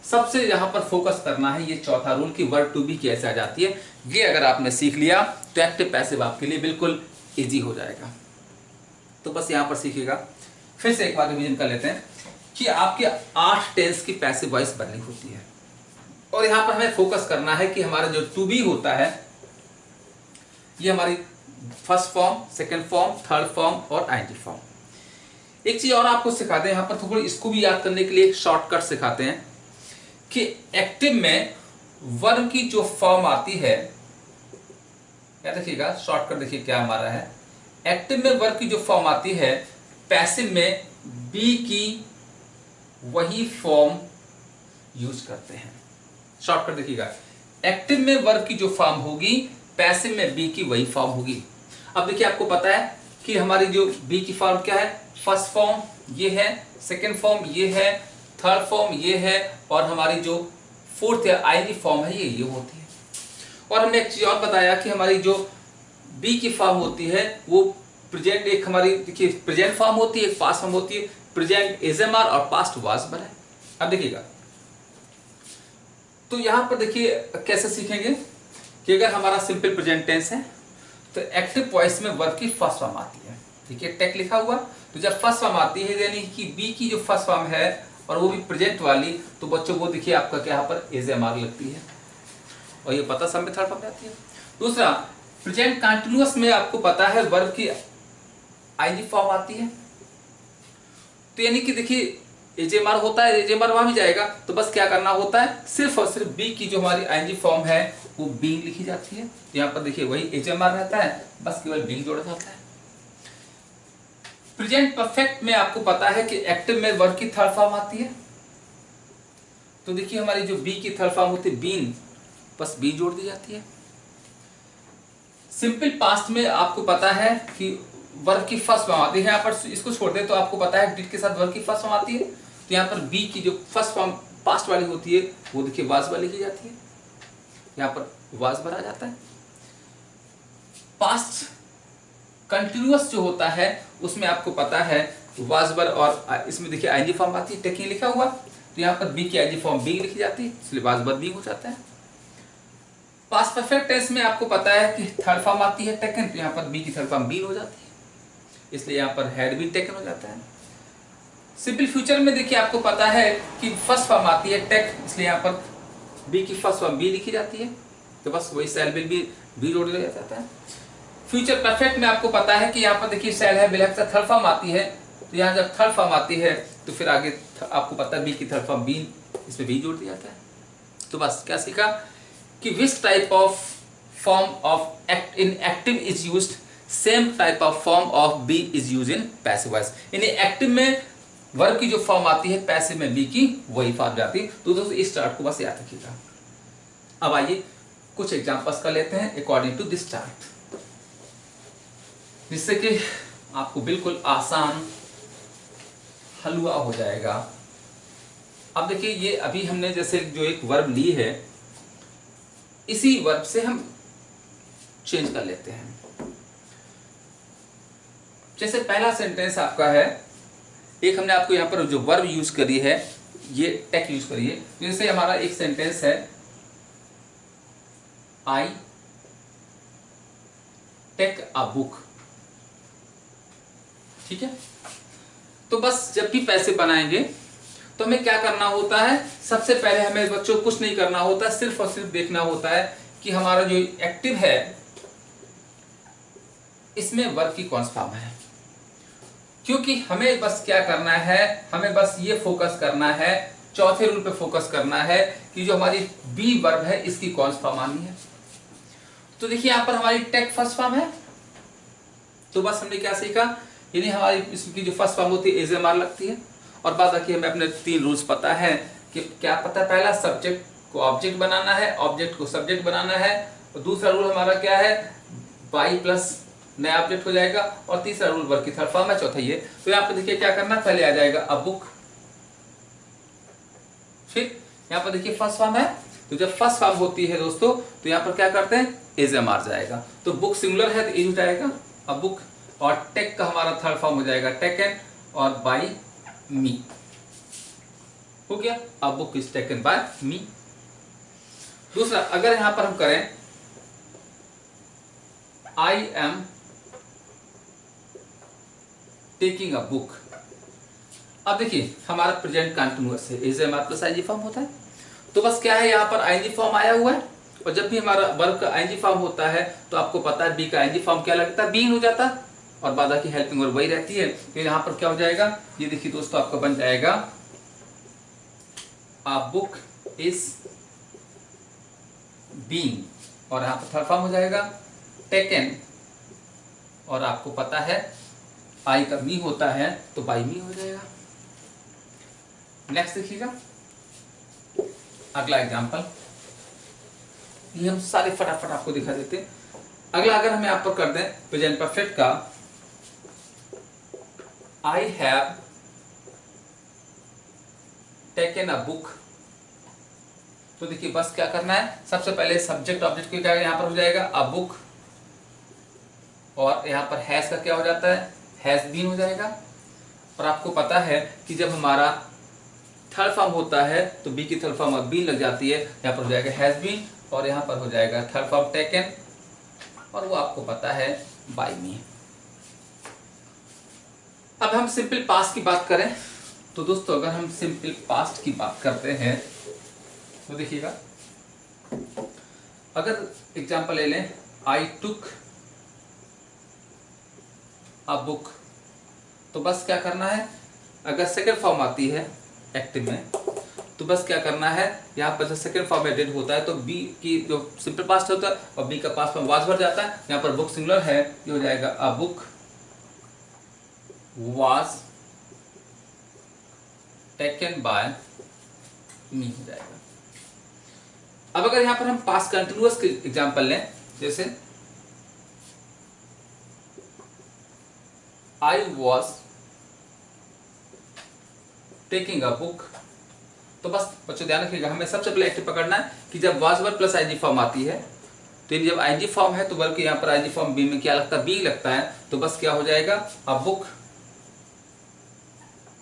Speaker 1: सबसे यहाँ पर फोकस करना है ये चौथा रूल कि वर्ब टू बी कैसे आ जाती है। ये अगर आपने सीख लिया तो एक्टिव पैसिव आपके लिए बिल्कुल इजी हो जाएगा। तो बस यहाँ पर सीखिएगा। फिर से एक बार रिवीजन कर लेते हैं कि आपके 8 टेंस की पैसिव वॉइस बननी होती है, और यहाँ पर हमें फोकस करना है कि हमारा जो टू बी होता है ये हमारी first form, second form, third form और आईएनजी फॉर्म। एक चीज और आपको सिखाते हैं यहाँ पर, थोड़ी इसको भी याद करने के लिए एक शॉर्टकट सिखाते हैं कि एक्टिव में वर्ब की जो फॉर्म आती है, क्या देखिएगा शॉर्टकट देखिए क्या हमारा है। एक्टिव में वर्ब की जो फॉर्म आती है, पैसिव में बी की वही फॉर्म यूज करते हैं। शॉर्टकट देखिएगा, एक्टिव में वर्ब की जो फॉर्म होगी, पैसिव में बी की वही फॉर्म होगी। अब देखिए आपको पता है कि कि हमारी जो बी की फॉर्म क्या है, फर्स्ट फॉर्म ये है, सेकेंड फॉर्म ये है, थर्ड फॉर्म ये है, और हमारी जो फोर्थ या आईनी फॉर्म है ये होती है। और हमने एक चीज और बताया कि हमारी जो बी की फॉर्म होती है वो प्रेजेंट, एक हमारी देखिए प्रेजेंट फॉर्म होती है, एक पास्ट फॉर्म होती है। प्रेजेंट इज एम आर और पास्ट वाज वर है। अब देखिएगा, तो यहां पर देखिए कैसे सीखेंगे कि अगर हमारा सिंपल प्रेजेंट टेंस है तो एक्टिव वॉइस में वर्ब की फर्स्ट फॉर्म आती है। ठीक है, टेक लिखा हुआ, तो जब फर्स्ट फॉर्म आती है यानी कि बी की जो फर्स्ट फॉर्म है और वो भी प्रेजेंट वाली, तो बच्चों को देखिए आपका क्या यहाँ पर इज एम आर लगती है, और ये पता सब में थर्ड फॉर्म आती है। दूसरा, प्रेजेंट कंटिन्यूअस में आपको पता है वर्ब की आईजी फॉर्म आती है, तो यानी कि देखिए एजेएमआर होता है, एजेएमआर वहां भी जाएगा, तो बस क्या करना होता है, सिर्फ और सिर्फ बी की जो हमारी आईएनजी फॉर्म है वो बीइंग लिखी जाती है। यहाँ पर देखिए वही एजेएमआर रहता है, बस केवल बीइंग जोड़ा जाता है। प्रेजेंट परफेक्ट में आपको पता है कि एक्टिव में वर्ब की थर्ड फॉर्म आती है, तो देखिए हमारी जो बी की थर्ड फॉर्म होती है बीइंग, बस बी जोड़ दी जाती है। सिंपल पास्ट में आपको पता है कि वर्ब की फर्स्ट फॉर्म आती है, यहाँ पर इसको छोड़ दे तो आपको पता है डिड के साथ वर्ब की फर्स्ट फॉर्म आती है, तो यहाँ पर बी की जो फर्स्ट फॉर्म पास्ट वाली होती है वो देखिए वाज वाली की जाती है, यहाँ पर वाज वर आ जाता है। पास्ट कंटिन्यूअस जो होता है उसमें आपको पता है वाज वर, और इसमें देखिए आईएनजी फॉर्म आती है, टेकिंग लिखा हुआ, तो यहाँ पर बी की आईएनजी फॉर्म बीइंग लिखी जाती है, इसलिए वाज वर बीइंग हो जाता है। पास्ट परफेक्ट टेंस में आपको पता है कि थर्ड फॉर्म आती है टेकन, तो यहाँ पर बी की थर्ड फॉर्म बीन हो जाती है, इसलिए यहाँ पर हैड बीन टेकन हो जाता है। सिंपल फ्यूचर में देखिए आपको पता है कि फर्स्ट फॉर्म आती है टेक, इसलिए यहाँ पर बी की फर्स्ट फॉर्म बी लिखी जाती है, तो बस वही सेल बिल बी जोड़ दिया जाता है। फ्यूचर परफेक्ट में आपको पता है कि यहाँ पर देखिए सेल है बिल है, थर्ड फॉर्म आती है, तो यहाँ जब थर्ड फॉर्म आती है तो फिर आगे आपको पता है बी की थर्ड फॉर्म बीन, इसमें बी जोड़ दिया जाता है। तो बस क्या सीखा कि which type of form of act in active is used, same type of form of be is use in passive voice, यानी एक्टिव में वर्ब की जो फॉर्म आती है पैसिव में बी की वही फॉर्म जाती है। तो दोस्तों इस चार्ट को बस याद रखिएगा। अब आइए कुछ एग्जांपल्स कर लेते हैं अकॉर्डिंग टू दिस चार्ट, जिससे कि आपको बिल्कुल आसान हलवा हो जाएगा। अब देखिए ये अभी हमने जैसे जो एक वर्ब ली है, इसी वर्ब से हम चेंज कर लेते हैं। जैसे पहला सेंटेंस आपका है, एक हमने आपको यहाँ पर जो वर्ब यूज करी है ये टेक यूज करी है, जैसे हमारा एक सेंटेंस है आई टेक अ बुक, ठीक है। तो बस जब भी पैसे बनाएंगे तो हमें क्या करना होता है, सबसे पहले हमें बच्चों को कुछ नहीं करना होता, सिर्फ और सिर्फ देखना होता है कि हमारा जो एक्टिव है इसमें वर्ब की कौन सा फॉर्म है, क्योंकि हमें बस क्या करना है, हमें बस ये फोकस करना है, चौथे रूल पे फोकस करना है कि जो हमारी बी वर्ब है इसकी कौन सी फॉर्म आनी है। तो देखिए यहाँ पर हमारी टेक फर्स्ट फॉर्म है, तो बस हमने क्या सीखा, यानी हमारी इसकी जो फर्स्ट फॉर्म होती है एज एम आर लगती है, और बाद बाकी हमें अपने 3 रूल्स पता है कि क्या पता है, पहला सब्जेक्ट को ऑब्जेक्ट बनाना है, ऑब्जेक्ट को सब्जेक्ट बनाना है, और दूसरा रूल हमारा क्या है, बाई प्लस नया ऑब्जेक्ट हो जाएगा, और तीसरा रूल वर्ब की थर्ड फॉर्म है, चौथा ये। तो यहाँ पर देखिए क्या करना, पहले आ जाएगा अ बुक, फिर यहाँ पर देखिए फर्स्ट फॉर्म है, तो जब फर्स्ट फॉर्म होती है दोस्तों तो यहाँ पर क्या करते हैं एज एम आर जाएगा, तो बुक सिंगुलर है तो एज हो जाएगा अ बुक, और टेक का हमारा थर्ड फॉर्म हो जाएगा टेकन, और बाई मी हो गया, a book is taken by me. दूसरा अगर यहां पर हम करें I am taking a book, अब देखिए हमारा प्रेजेंट कंटिन्यूअस है, is am are plus ING form होता है, तो बस क्या है यहाँ पर आईएनजी फॉर्म आया हुआ है, और जब भी हमारा वर्ब का आईएनजी फॉर्म होता है तो आपको पता है बी का आईएनजी फॉर्म क्या लगता है, बीइंग हो जाता है, और बादा की हेल्पिंग वर्ब वही रहती है, तो यहाँ पर क्या हो जाएगा, ये देखिए दोस्तों आपका बन जाएगा अ बुक इज बीइंग, और यहाँ पर थर्ड फॉर्म हो जाएगा टेकन, और आपको पता है आई का मी होता है तो बाई मी हो जाएगा। नेक्स्ट देखिएगा अगला एग्जांपल, ये हम सारे फटाफट आपको दिखा देते हैं। अगला अगर हम यहाँ पर कर दें प्रेजेंट परफेक्ट का I have taken a book. तो देखिए बस क्या करना है, सबसे पहले सब्जेक्ट ऑब्जेक्ट क्या यहाँ पर हो जाएगा अ बुक, और यहाँ पर हैज का क्या हो जाता है, हैज बीन हो जाएगा। और आपको पता है कि जब हमारा थर्ड फॉर्म होता है तो बी की थर्ड फॉर्म अब बीन लग जाती है, यहाँ पर हो जाएगा हैज बीन, और यहाँ पर हो जाएगा थर्ड फॉर्म टेकन, और वो आपको पता है बाय मी। अब हम सिंपल पास्ट की बात करें तो दोस्तों अगर हम सिंपल पास्ट की बात करते हैं तो देखिएगा, अगर एग्जांपल ले लें, आई टुक अ बुक, तो बस क्या करना है, अगर सेकंड फॉर्म आती है एक्टिव में तो बस क्या करना है, यहाँ पर जब सेकंड फॉर्म में डिड होता है तो बी की जो सिंपल पास्ट होता है और बी का पास्ट फॉर्म वाज भर जाता है। यहाँ पर बुक सिंगुलर है, ये हो जाएगा a book was taken by me हो जाएगा। अब अगर यहाँ पर हम पास्ट कंटिन्यूअस के एग्जांपल लें, जैसे I was taking a book, तो बस बच्चों ध्यान रखिएगा, हमें सबसे पहले एक्टिव पकड़ना है कि जब was verb plus IG form आती है तो जब आईजी फॉर्म है तो वर्ब के यहाँ पर आईजी फॉर्म बी में क्या लगता है, बी लगता है, तो बस क्या हो जाएगा अ बुक,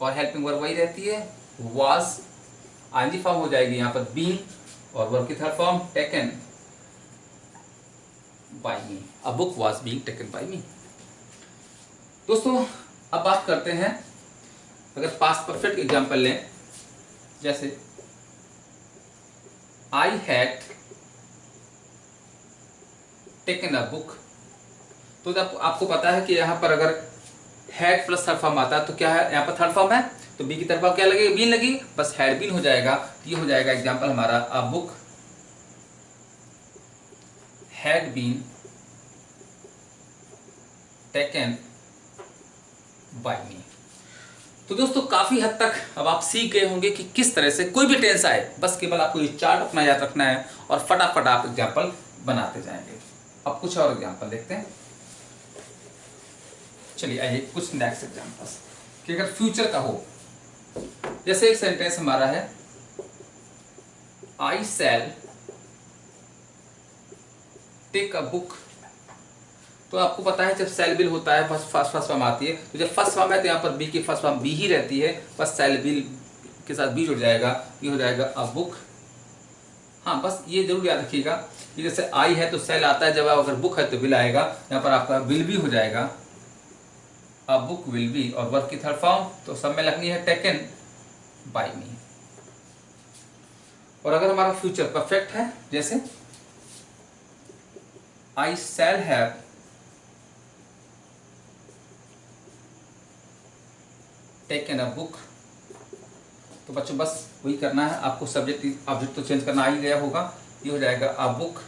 Speaker 1: और हेल्पिंग वर्ब वही रहती है वाज, आईजी फॉर्म हो जाएगी यहाँ पर बीइंग, और वर्ब की third form taken by me, a book was being taken by me. दोस्तों अब बात करते हैं, अगर पास्ट परफेक्ट एग्जांपल लें, जैसे I had taken a book, तो जब आपको पता है कि यहाँ पर अगर हैड प्लस थर्ड फॉर्म आता है तो क्या है, यहाँ पर थर्ड फॉर्म है तो बी की तरफ क्या लगेगी, बीन लगी, बस हैड बीन हो जाएगा। तो ये हो जाएगा एग्जांपल हमारा a book had been taken by me. तो दोस्तों काफी हद तक अब आप सीख गए होंगे कि किस तरह से कोई भी टेंस आए बस केवल आपको ये चार्ट अपना याद रखना है और फटाफट आप एग्जांपल बनाते जाएंगे। अब कुछ और एग्जांपल देखते हैं, चलिए आइए कुछ नेक्स्ट एग्जांपल्स कि अगर फ्यूचर का हो, जैसे एक सेंटेंस हमारा है आई शैल टेक अ बुक, तो आपको पता है जब सेल बिल होता है फर्स्ट फॉर्म आती है, तो जब फर्स्ट फॉर्म है तो यहाँ पर बी की फर्स्ट फॉर्म बी ही रहती है, बस सेल बिल के साथ बी जुड़ जाएगा, ये हो जाएगा अ बुक। हाँ बस ये जरूर याद रखिएगा कि जैसे आई है तो सेल आता है, जब अगर बुक है तो बिल आएगा, यहाँ पर आपका विल भी हो जाएगा अ बुक विल बी, और वर्ब की थर्ड फॉर्म तो सब में लगनी है टेकन बाय मी। और अगर हमारा फ्यूचर परफेक्ट है, जैसे I shall have taken a book, तो बच्चों बस वही करना है, आपको सब्जेक्ट ऑब्जेक्ट तो चेंज करना आ ही गया होगा, ये हो जाएगा अ बुक।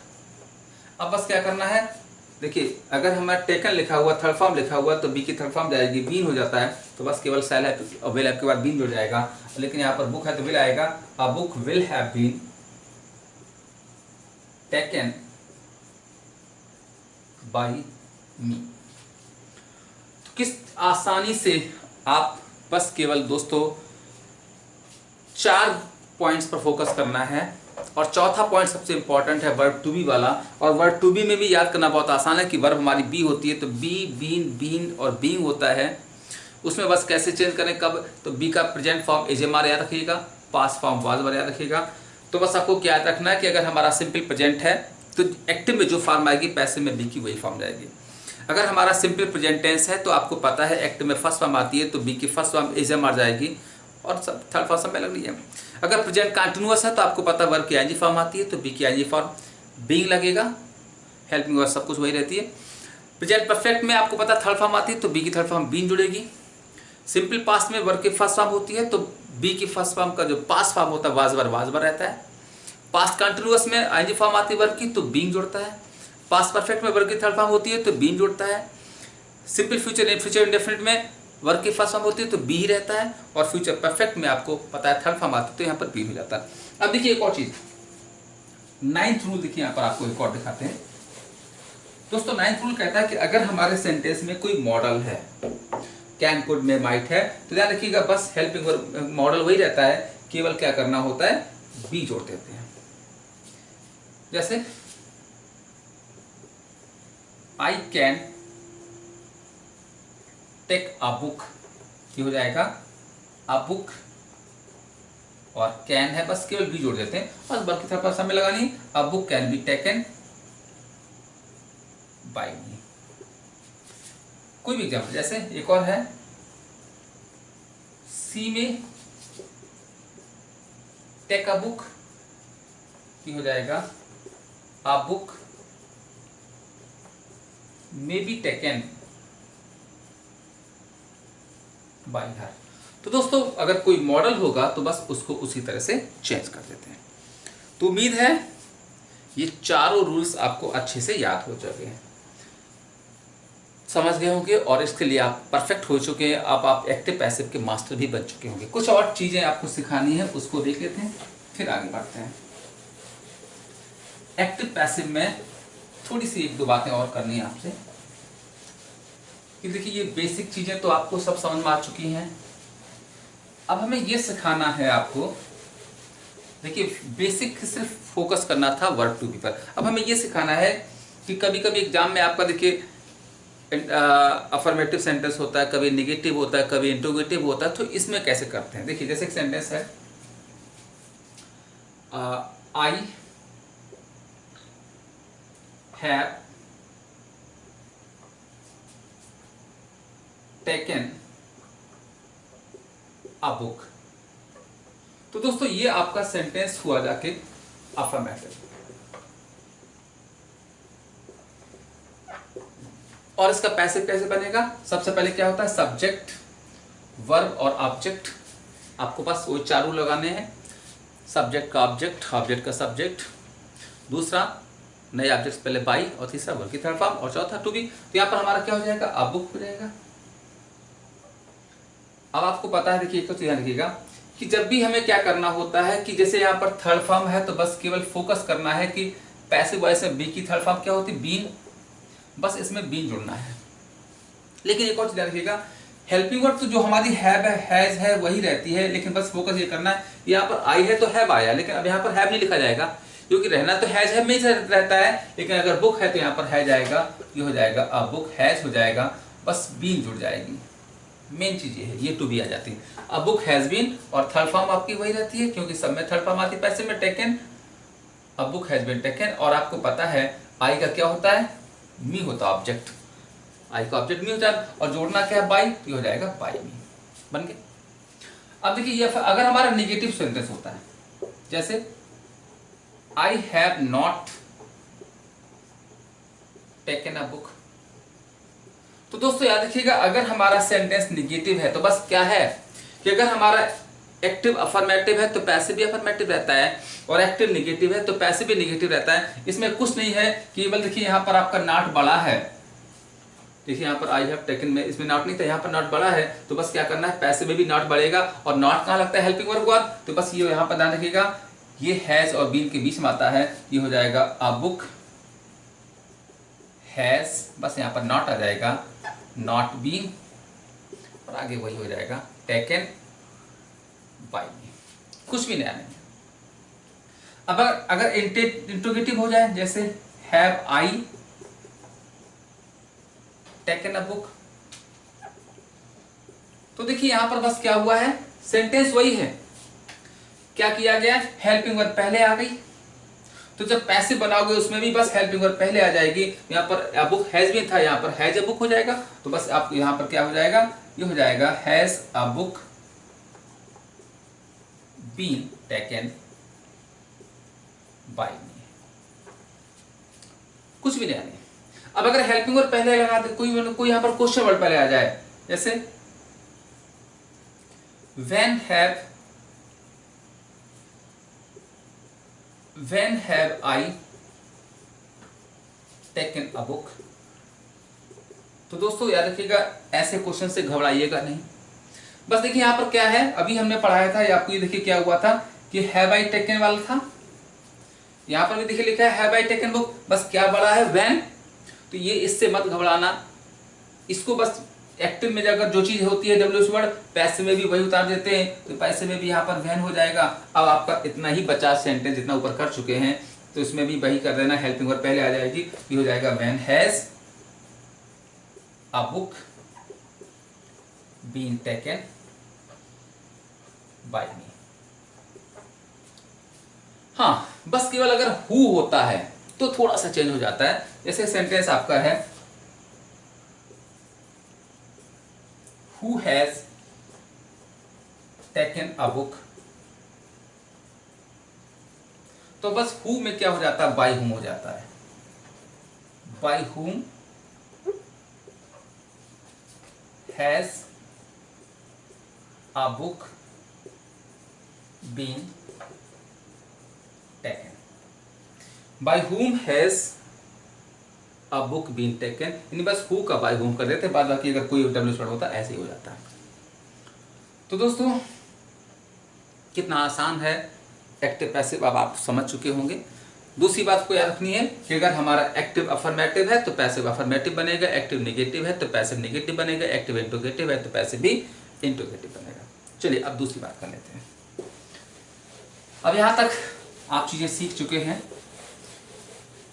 Speaker 1: अब बस क्या करना है, देखिए अगर हमारा टेकन लिखा हुआ थर्ड फॉर्म लिखा हुआ तो बी की थर्ड फॉर्म जाएगी, बीन हो जाता है, तो बस केवल सेल है और विल के बाद बीन जुड़ जाएगा, लेकिन यहाँ पर बुक है तो विल आएगा, a book will have been taken by me. तो किस आसानी से आप बस केवल दोस्तों 4 पॉइंट्स पर फोकस करना है, और चौथा पॉइंट सबसे इंपॉर्टेंट है वर्ब टू बी वाला, और वर्ब टू बी में भी याद करना बहुत आसान है कि वर्ब हमारी बी होती है, तो बी बीन बीन और बीइंग होता है, उसमें बस कैसे चेंज करें कब, तो बी का present form as am are याद रखिएगा, पास्ट फॉर्म वाज वर याद रखिएगा। तो बस आपको क्या याद रखना है कि अगर हमारा सिंपल प्रेजेंट है तो एक्टिव में जो फॉर्म आएगी पैसिव में बी की वही फॉर्म जाएगी। अगर हमारा सिंपल प्रेजेंट टेंस है तो आपको पता है एक्टिव में फर्स्ट फॉर्म आती है तो बी की first form as am are जाएगी, और सब थर्ड फॉर्म सब में लगनी है। अगर प्रेजेंट कंटिन्यूअस है तो आपको पता है वर्ब की आईएनजी फॉर्म आती है तो बी की आईएनजी फॉर्म बीइंग लगेगा, हेल्पिंग वर्ब सब कुछ वही रहती है। प्रेजेंट परफेक्ट में आपको पता थर्ड फॉर्म आती है तो बी की थर्ड फॉर्म बीन जुड़ेगी। सिंपल पास्ट में वर्ब की फर्स्ट फॉर्म होती है तो बी की फर्स्ट फॉर्म का जो पास्ट फॉर्म होता है वाजवर रहता है। पास्ट कंटिन्यूअस में आईएनजी फॉर्म आती है वर्ब की तो बीइंग जुड़ता है। पास्ट परफेक्ट में वर्ब की थर्ड फॉर्म होती है तो बीन जुड़ता है। सिंपल फ्यूचर इंडेफिनिट में वर्ब की फर्स्ट फॉर्म होती है तो बी ही रहता है, और फ्यूचर परफेक्ट में आपको पता है थर्ड फॉर्म आती है तो यहाँ पर बी हो जाता है। अब देखिए एक और चीज, 9th रूल देखिए यहाँ पर आपको एक और दिखाते हैं दोस्तों। 9th रूल कहता है कि अगर हमारे सेंटेंस में कोई मॉडल है कैन, कुड, में, माइट है, तो ध्यान रखिएगा बस हेल्पिंग वर्ब मॉडल वही रहता है, केवल क्या करना होता है, बी जोड़ देते हैं। जैसे I can take a book, ये हो जाएगा अ बुक, और कैन है बस केवल बी जोड़ देते हैं, बस बाकी तरफ पर समय लगा नहीं, a book can be taken by me. कोई भी एग्जाम्पल, जैसे एक और है, सी में टेक अ बुक, ये हो जाएगा a book may be taken bye हर। तो दोस्तों अगर कोई मॉडल होगा तो बस उसको उसी तरह से चेंज कर देते हैं। तो उम्मीद है ये चारों रूल्स आपको अच्छे से याद हो चुके हैं, समझ गए होंगे, और इसके लिए आप परफेक्ट हो चुके हैं। अब आप एक्टिव पैसिव के मास्टर भी बन चुके होंगे। कुछ और चीजें आपको सिखानी है, उसको देख लेते हैं, फिर आगे बढ़ते हैं। एक्टिव पैसिव में थोड़ी सी एक दो बातें और करनी है आपसे, कि देखिए ये बेसिक चीजें तो आपको सब समझ में आ चुकी हैं। अब हमें ये सिखाना है आपको, देखिए बेसिक सिर्फ फोकस करना था वर्ब टू बी पर। अब हमें ये सिखाना है कि कभी कभी एग्जाम में आपका देखिए अफर्मेटिव सेंटेंस होता है, कभी निगेटिव होता है, कभी इंट्रोगेटिव होता है, तो इसमें कैसे करते हैं। देखिए जैसे एक सेंटेंस है, I have taken a book. तो दोस्तों ये आपका सेंटेंस हुआ जाके अफर्मेटिव, और इसका पैसिव कैसे बनेगा। सबसे पहले क्या होता है, सब्जेक्ट, वर्ब और ऑब्जेक्ट, आपको बस वो चारों लगाने हैं, सब्जेक्ट का ऑब्जेक्ट, ऑब्जेक्ट का सब्जेक्ट, दूसरा नए ऑब्जेक्ट से पहले बाई, और तीसरा वर्ब की थर्ड फॉर्म, और चौथा टू बी। तो यहाँ पर हमारा क्या हो जाएगा, अ बुक हो जाएगा। अब आपको पता है, देखिए एक तो ध्यान रखिएगा कि जब भी हमें क्या करना होता है, कि जैसे यहाँ पर थर्ड फॉर्म है तो बस केवल फोकस करना है कि पैसिव वॉइस में बी की थर्ड फॉर्म क्या होती है, बीन, बस इसमें बीन जुड़ना है। लेकिन एक और चीज ध्यान रखिएगा, हेल्पिंग वर्ब तो जो हमारी हैव है, हैज है, वही रहती है, लेकिन बस फोकस ये करना है, यहाँ पर आई है तो हैव आया, लेकिन अब यहाँ पर हैव नहीं लिखा जाएगा, क्योंकि रहना तो हैज है में ही रहता है, लेकिन अगर बुक है तो यहाँ पर हैज आएगा, ये हो जाएगा अ बुक हैज हो जाएगा, बस बीन जुड़ जाएगी। मेन चीज ये है, ये टू बी आ जाती है। अ बुक हैज बीन, और थर्ड फॉर्म आपकी वही रहती है, क्योंकि सब में थर्ड फॉर्म आती है, पैसिव में taken, a book has been taken, और आपको पता है आई का क्या होता है, मी होता है ऑब्जेक्ट, आई का ऑब्जेक्ट मी होता है, और जोड़ना क्या है, बाई, तो ये हो जाएगा बाई मी, बन गए। अब देखिए ये अगर हमारा निगेटिव सेंटेंस होता है, जैसे I have not taken a book, तो दोस्तों याद रखिएगा अगर हमारा सेंटेंस निगेटिव है तो बस क्या है कि अगर हमारा एक्टिव अफर्मेटिव है तो पैसिव भी अफर्मेटिव रहता है, और एक्टिव निगेटिव है तो पैसिव भी निगेटिव रहता है। इसमें कुछ नहीं है, केवल देखिए यहाँ पर आपका नॉट बड़ा है, देखिए यहाँ पर आई हैव टेकन में इसमें नॉट नहीं था, यहाँ पर नॉट बड़ा है, तो बस क्या करना है, पैसिव में भी नॉट बढ़ेगा, और नॉट कहाँ लगता है, हेल्पिंग वर्ब के बाद, तो बस ये यहाँ पर ध्यान रखिएगा, ये हैज और बीन के बीच में आता है, ये हो जाएगा अ बुक हैज, बस यहाँ पर नॉट आ जाएगा, नॉट बीन, और आगे वही हो जाएगा टेकन बाय मी, कुछ भी नया नहीं। अब अगर इंट्रोगेटिव हो जाए, जैसे have I taken a book, तो देखिए यहां पर बस क्या हुआ है, सेंटेंस वही है, क्या किया गया, हेल्पिंग वर्ब पहले आ गई, तो जब पैसिव बनाओगे उसमें भी बस हेल्पिंग वर्ब पहले आ जाएगी। यहाँ पर अ बुक हैज बीन था, यहाँ पर हैज अ बुक हो जाएगा, तो बस आप यहाँ पर क्या हो जाएगा, ये हो जाएगा has a book been taken by me, कुछ भी नहीं। अब अगर हेल्पिंग वर्ब पहले लगा दे, कोई यहाँ पर क्वेश्चन वर्ड पहले आ जाए, जैसे when have I taken a book, तो दोस्तों याद रखिएगा ऐसे क्वेश्चन से घबराइएगा नहीं, बस देखिए यहाँ पर क्या है, अभी हमने पढ़ाया था, आपको ये देखिए क्या हुआ था कि हैव आई टेकन वाला था, यहाँ पर भी देखिए लिखा है हैव आई टेकन बुक, बस क्या बड़ा है व्हेन, तो ये इससे मत घबराना, इसको बस एक्टिव में अगर जो चीज होती है डब्ल्यू वर्ड, पैसिव में भी वही उतार देते हैं, तो पैसिव में भी यहाँ पर वैन हो जाएगा। अब आपका इतना ही बचा सेंटेंस जितना ऊपर कर चुके हैं, तो इसमें भी वही कर देना, हेल्पिंग वर्ब पहले आ जाएगी, ये हो जाएगा when has a book been taken by me. हाँ, बस केवल अगर हु होता है तो थोड़ा सा चेंज हो जाता है। जैसे सेंटेंस आपका है who has taken a book, तो बस हु में क्या हो जाता है, बाय हुम हो जाता है। By whom has a book been taken. By whom has a book been taken, यानी बस हु का बाय हुम कर देते, बाद बाकी अगर कोई डब्ल्यू वर्ड होता ऐसे ही हो जाता है। तो दोस्तों कितना आसान है एक्टिव पैसिव, अब आप समझ चुके होंगे। दूसरी बात को याद रखनी है कि अगर हमारा एक्टिव अफर्मेटिव है तो पैसिव अफर्मेटिव बनेगा, एक्टिव नेगेटिव है तो पैसिव नेगेटिव बनेगा, एक्टिव इंट्रोगेटिव है तो पैसिव भी इंट्रोगेटिव बनेगा। चलिए अब दूसरी बात कर लेते हैं। अब यहां तक आप चीजें सीख चुके हैं।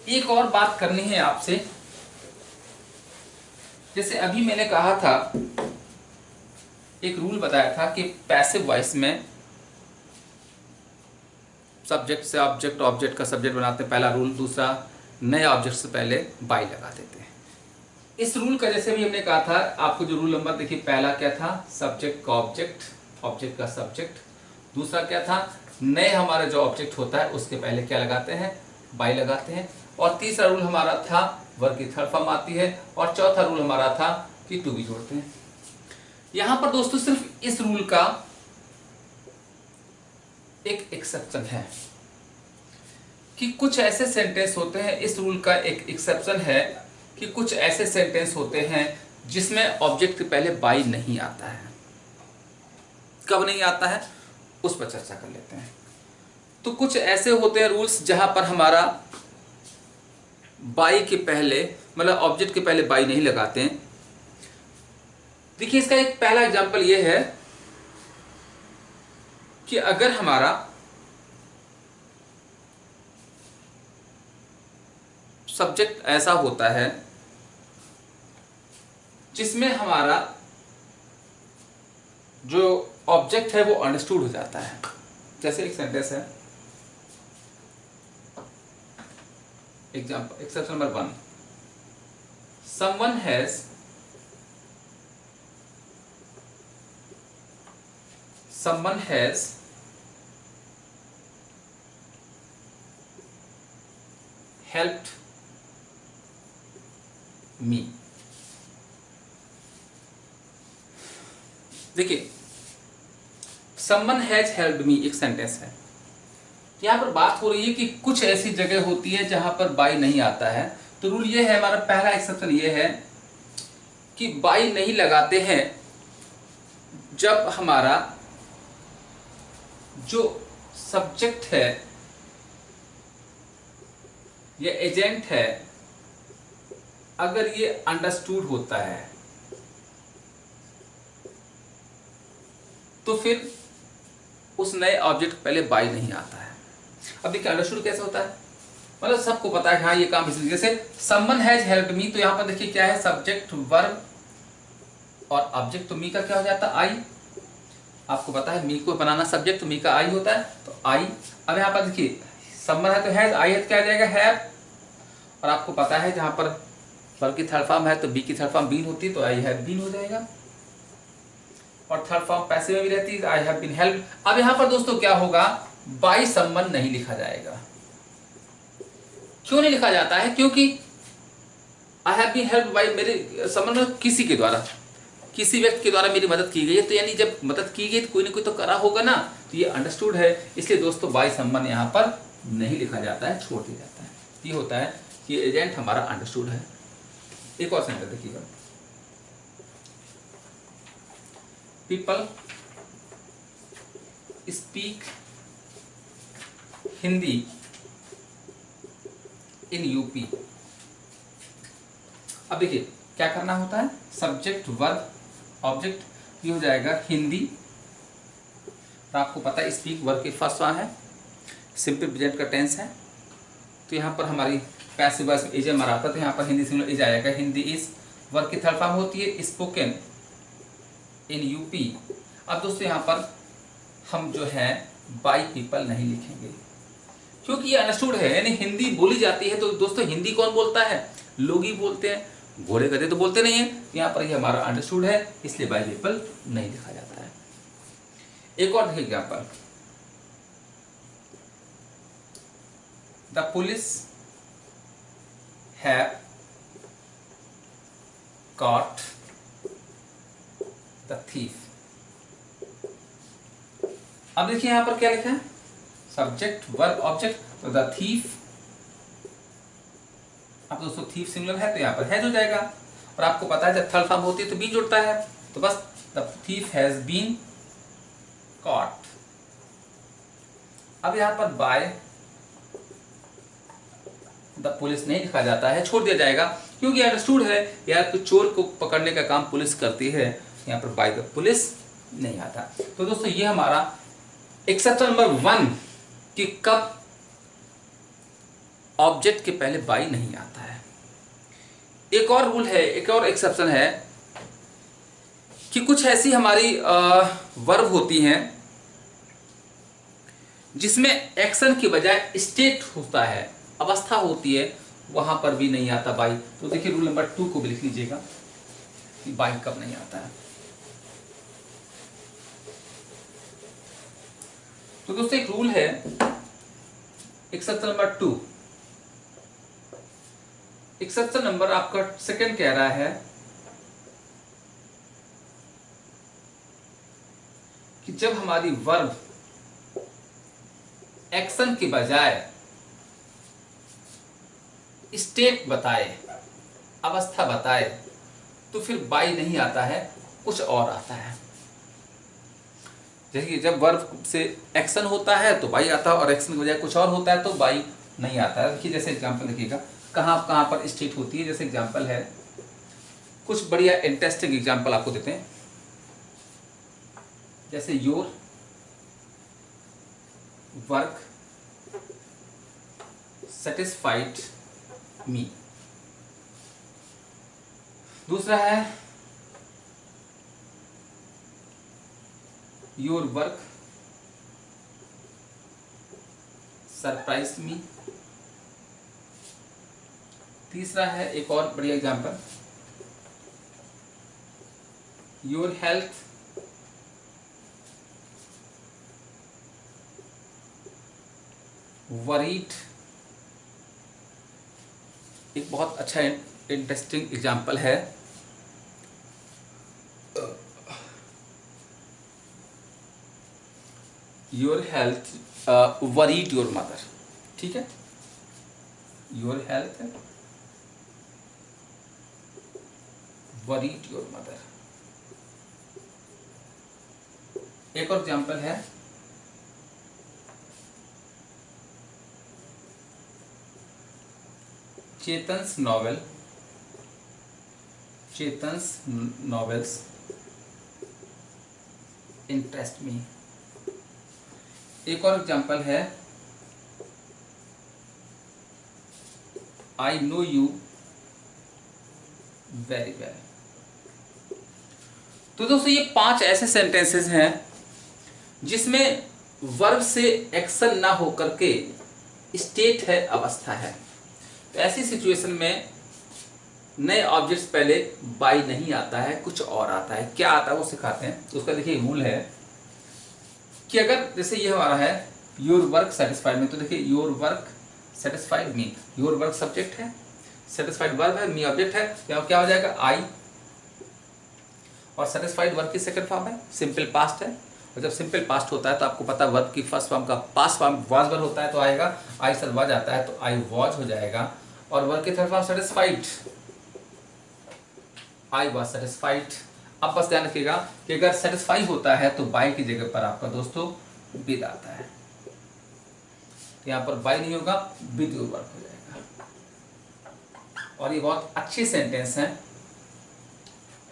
Speaker 1: एक और बात करनी है आपसे। जैसे अभी मैंने कहा था, एक रूल बताया था कि पैसिव वॉइस में सब्जेक्ट से ऑब्जेक्ट, ऑब्जेक्ट का सब्जेक्ट बनाते हैं, पहला रूल। दूसरा, नए ऑब्जेक्ट से पहले बाय लगा देते हैं। इस रूल का जैसे भी हमने कहा था, आपको जो रूल नंबर देखिए, पहला क्या था, सब्जेक्ट का ऑब्जेक्ट, ऑब्जेक्ट का सब्जेक्ट। दूसरा क्या था, नए हमारा जो ऑब्जेक्ट होता है उसके पहले क्या लगाते हैं, बाय लगाते हैं। और तीसरा रूल हमारा था वर्ब की थर्ड फॉर्म आती है। और चौथा रूल हमारा था कि टू बी जोड़ते हैं। यहां पर दोस्तों सिर्फ इस रूल का एक एक्सेप्शन है कि कुछ ऐसे सेंटेंस होते हैं, इस रूल का एक एक्सेप्शन है कि कुछ ऐसे सेंटेंस होते हैं जिसमें ऑब्जेक्ट के पहले बाय नहीं आता है। कब नहीं आता है, उस पर चर्चा कर लेते हैं। तो कुछ ऐसे होते हैं रूल्स जहां पर हमारा बाय के पहले, मतलब ऑब्जेक्ट के पहले बाय नहीं लगाते हैं। देखिए इसका एक पहला एग्जांपल ये है कि अगर हमारा सब्जेक्ट ऐसा होता है जिसमें हमारा जो ऑब्जेक्ट है वो अंडरस्टूड हो जाता है। जैसे एक सेंटेंस है, example, exception number 1, someone has helped me। देखिए someone has helped me एक सेंटेंस है। यहां पर बात हो रही है कि कुछ ऐसी जगह होती है जहां पर बाय नहीं आता है। तो रूल ये है, हमारा पहला एक्सेप्शन ये है कि बाय नहीं लगाते हैं जब हमारा जो सब्जेक्ट है या एजेंट है, अगर ये अंडरस्टूड होता है तो फिर उस नए ऑब्जेक्ट पहले बाय नहीं आता है। अब देखिए अंडरस्टूड कैसे होता है, मतलब सबको पता है हाँ ये काम इसलिए, जैसे समवन हैज हेल्प्ड मी, तो यहां पर देखिए क्या है, सब्जेक्ट वर्ब और ऑब्जेक्ट। तो मी का क्या हो जाता है, आई। आपको पता है मी को बनाना सब्जेक्ट, तो मी का आई होता है, तो आई। अब यहाँ पर देखिए समवन है तो हैज, आई है तो क्या आ जाएगा, हैव। और आपको पता है जहां पर वर्ब की थर्ड फॉर्म है तो बी की थर्ड फॉर्म बीन होती है, तो आई हैव बीन हो जाएगा। और थर्ड फॉर्म पैसिव में भी रहती है, आई हैव बीन हेल्प्ड। अब यहाँ पर दोस्तों क्या होगा, बाय समवन नहीं लिखा जाएगा। क्यों नहीं लिखा जाता है, क्योंकि I have been helped by, मेरे समवन में किसी के द्वारा, किसी व्यक्ति के द्वारा मेरी मदद की गई है। तो यानी जब मदद की गई तो कोई ना कोई तो करा होगा ना, तो ये अंडरस्टूड है। इसलिए दोस्तों बाय समवन यहाँ पर नहीं लिखा जाता है, छोड़ दिया जाता है। ये होता है कि एजेंट हमारा अंडरस्टूड है। एक और सेंटेंस देखिएगा, people speak Hindi in UP. अब देखिए क्या करना होता है, सब्जेक्ट वर्ब ऑब्जेक्ट ये हो जाएगा हिंदी। तो आपको पता है स्पीक वर्ब के फर्स्ट फॉर्म है, सिंपल प्रेजेंट का टेंस है। तो यहाँ पर हमारी पैसिव वॉइस में इज हमारा आता है, तो यहाँ पर हिंदी सिंगुलर इज आएगा। हिंदी इज वर्ब की थर्ड फॉर्म होती है स्पोकन इन यूपी। अब दोस्तों यहाँ पर हम जो है बाई पीपल नहीं लिखेंगे, क्योंकि ये अंडरस्टूड है, यानी हिंदी बोली जाती है। तो दोस्तों हिंदी कौन बोलता है? लोग ही बोलते हैं, घोड़े गधे तो बोलते नहीं है। यहाँ पर ये हमारा अंडरस्टूड है, इसलिए बाई पीपल नहीं लिखा जाता है। एक और देखिए example, the police have caught the thief। अब देखिए यहां पर क्या लिखा है, सब्जेक्ट वर्ब ऑब्जेक्ट। तो द थीफ, अब दोस्तों थीफ सिंगुलर है तो यहां पर हैज हो जाएगा। और आपको पता है जब थर्ड फॉर्म होती है तो बी जुड़ता है, तो बस the thief has been caught. अब यहां पर बाय द पुलिस नहीं लिखा जाता है, छोड़ दिया जाएगा, क्योंकि अंडरस्टूड है यार तो चोर को पकड़ने का काम पुलिस करती है। यहाँ पर बाय द पुलिस नहीं आता। तो दोस्तों ये हमारा एक्सेप्शन नंबर 1 कि कब ऑब्जेक्ट के पहले बाय नहीं आता है। एक और रूल है, एक और एक्सेप्शन है कि कुछ ऐसी हमारी वर्ब होती हैं जिसमें एक्शन की बजाय स्टेट होता है, अवस्था होती है, वहां पर भी नहीं आता बाई। तो देखिए रूल नंबर 2 को भी लिख लीजिएगा कि बाई कब नहीं आता है। तो दोस्तों एक रूल है एक्सेप्शन नंबर 2। एक्सेप्शन नंबर आपका सेकंड कह रहा है कि जब हमारी वर्ब एक्शन के बजाय स्टेट बताए, अवस्था बताए, तो फिर बाई नहीं आता है, कुछ और आता है। जैसे कि जब वर्ब से एक्शन होता है तो बाई आता है, और एक्शन के बजाय कुछ और होता है तो बाई नहीं आता है। देखिए जैसे एग्जांपल देखिएगा कहाँ पर स्टेट होती है। जैसे एग्जांपल है, कुछ बढ़िया इंटरेस्टिंग एग्जांपल आपको देते हैं। जैसे योर वर्क सेटिस्फाइड मी। दूसरा है योर वर्क सरप्राइज मी। तीसरा है एक और बढ़िया एग्जांपल, योर हेल्थ वरीड। एक बहुत अच्छा इंटरेस्टिंग एग्जांपल है, your health worried your mother. ठीक है, your health worried your mother. एक और एग्जांपल है, चेतन्स नॉवेल्स इंटरेस्ट मी। एक और एग्जांपल है, I know you very well. तो दोस्तों ये 5 ऐसे सेंटेंसेस हैं जिसमें वर्ब से एक्शन ना होकर के स्टेट है, अवस्था है। तो ऐसी सिचुएशन में नए ऑब्जेक्ट्स पहले बाई नहीं आता है, कुछ और आता है। क्या आता है वो सिखाते हैं। तो उसका देखिए रूल है कि अगर जैसे ये हमारा है योर वर्क सेटिस्फाइड मी, तो देखिए your work satisfied me, your work subject है, सेटिस्फाइड वर्ब है, मी ऑब्जेक्ट है। क्या हो जाएगा आई, और सेटिस्फाइड वर्ब की सेकंड फॉर्म है, सिंपल पास्ट है। और जब सिंपल पास्ट होता है तो आपको पता है वर्ब की फर्स्ट फॉर्म का पास्ट फॉर्म वाज वर्ब होता है, तो आएगा आई सर वाज आता है तो आई वाज हो जाएगा। और वर्ब की third form satisfied, I was satisfied. अब बस ध्यान रखिएगा कि अगर सेटिस्फाई होता है तो बाई की जगह पर आपका दोस्तों विद आता है। तो यहाँ पर बाई नहीं होगा, विद योर वर्क हो जाएगा। और ये बहुत अच्छे सेंटेंस हैं,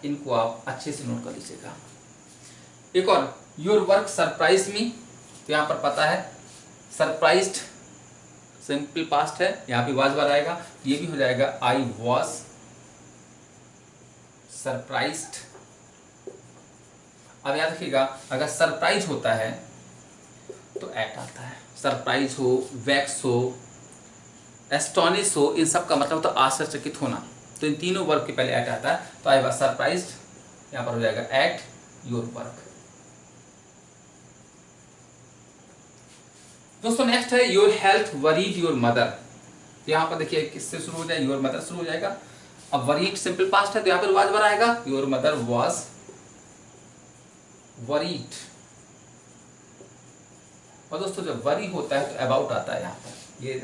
Speaker 1: इनको आप अच्छे से नोट कर लीजिएगा। एक और, योर वर्क सरप्राइज मी, तो यहाँ पर पता है सरप्राइज्ड सिंपल पास्ट है, यहाँ पे वाज बार आएगा, ये भी हो जाएगा आई वॉज सरप्राइज्ड। अब याद रखिएगा अगर सरप्राइज होता है तो एट आता है, सरप्राइज हो, वैक्स हो, एस्टोनिश हो, इन सब का मतलब तो आश्चर्यचकित होना, तो इन तीनों वर्ब के पहले एट आता है। तो आई वाज सरप्राइज्ड, यहाँ पर हो जाएगा एट योर वर्क। दोस्तों नेक्स्ट है your health worried your mother, तो यहाँ पर देखिए किससे शुरू हो जाए, योर मदर शुरू हो जाएगा। अब वरीड सिंपल पास्ट है तो यहाँ पर वाज वर आएगा, योर मदर वाज वरीड। और दोस्तों जब वरी होता है तो अबाउट आता है, यहाँ पर ये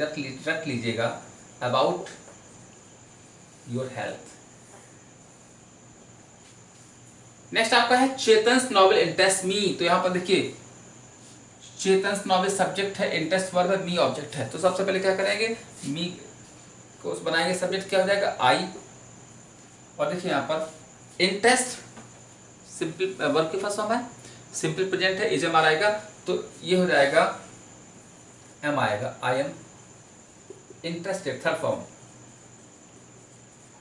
Speaker 1: रख लीजिएगा, अबाउट योर हेल्थ। नेक्स्ट आपका है चेतन्स नॉवेल इंटरेस्ट मी, तो यहाँ पर देखिए चेतन्स नॉवेल सब्जेक्ट है, इंटरेस्ट वर्ब है, मी ऑब्जेक्ट है। तो सबसे पहले क्या करेंगे, मी को बनाएंगे, सब्जेक्ट क्या हो जाएगा आई, और देखिए यहाँ पर इंटरेस्ट सिंपल वर्ब की फर्स्ट फॉर्म है, सिंपल प्रेजेंट है, इज एम आर आएगा, तो ये हो जाएगा एम आएगा, आई एम इंटरेस्टेड थर्ड फॉर्म।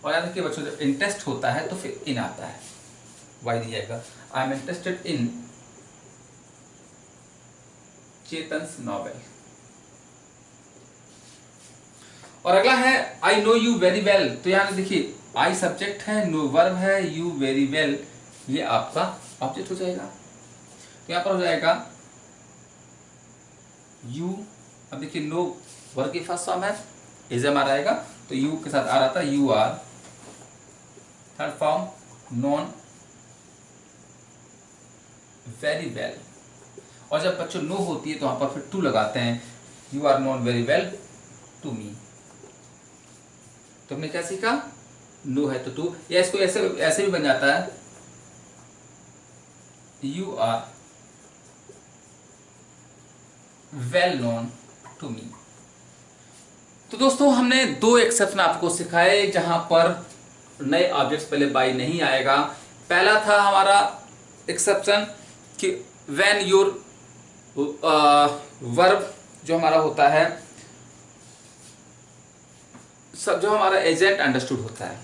Speaker 1: और याद रखिए बच्चों जब इंटरेस्ट होता है तो फिर इन आता है, वाई दिया जाएगा, I am interested in Chetan's novel. और अगला है I know you very well, तो यहाँ देखिए आई सब्जेक्ट है, नो वर्ब है, यू वेरी वेल ये आपका ऑब्जेक्ट हो जाएगा। तो यहाँ पर हो जाएगा यू, अब देखिए नो वर्ब की फर्स्ट फॉर्म है, इज एम आर आएगा, तो यू के साथ आर आता है, you are third form, known very well. और जब बच्चों नो होती है तो वहां पर फिर टू लगाते हैं, you are known very well to me. तो हमने क्या सीखा, नो है तो टू, या इसको ऐसे ऐसे भी बन जाता है, you are well known to me. तो दोस्तों हमने दो एक्सेप्शन आपको सिखाए जहां पर नए ऑब्जेक्ट्स पहले बाई नहीं आएगा। पहला था हमारा एक्सेप्शन कि व्हेन योर वर्ब जो हमारा होता है, सब जो हमारा एजेंट अंडरस्टूड होता है,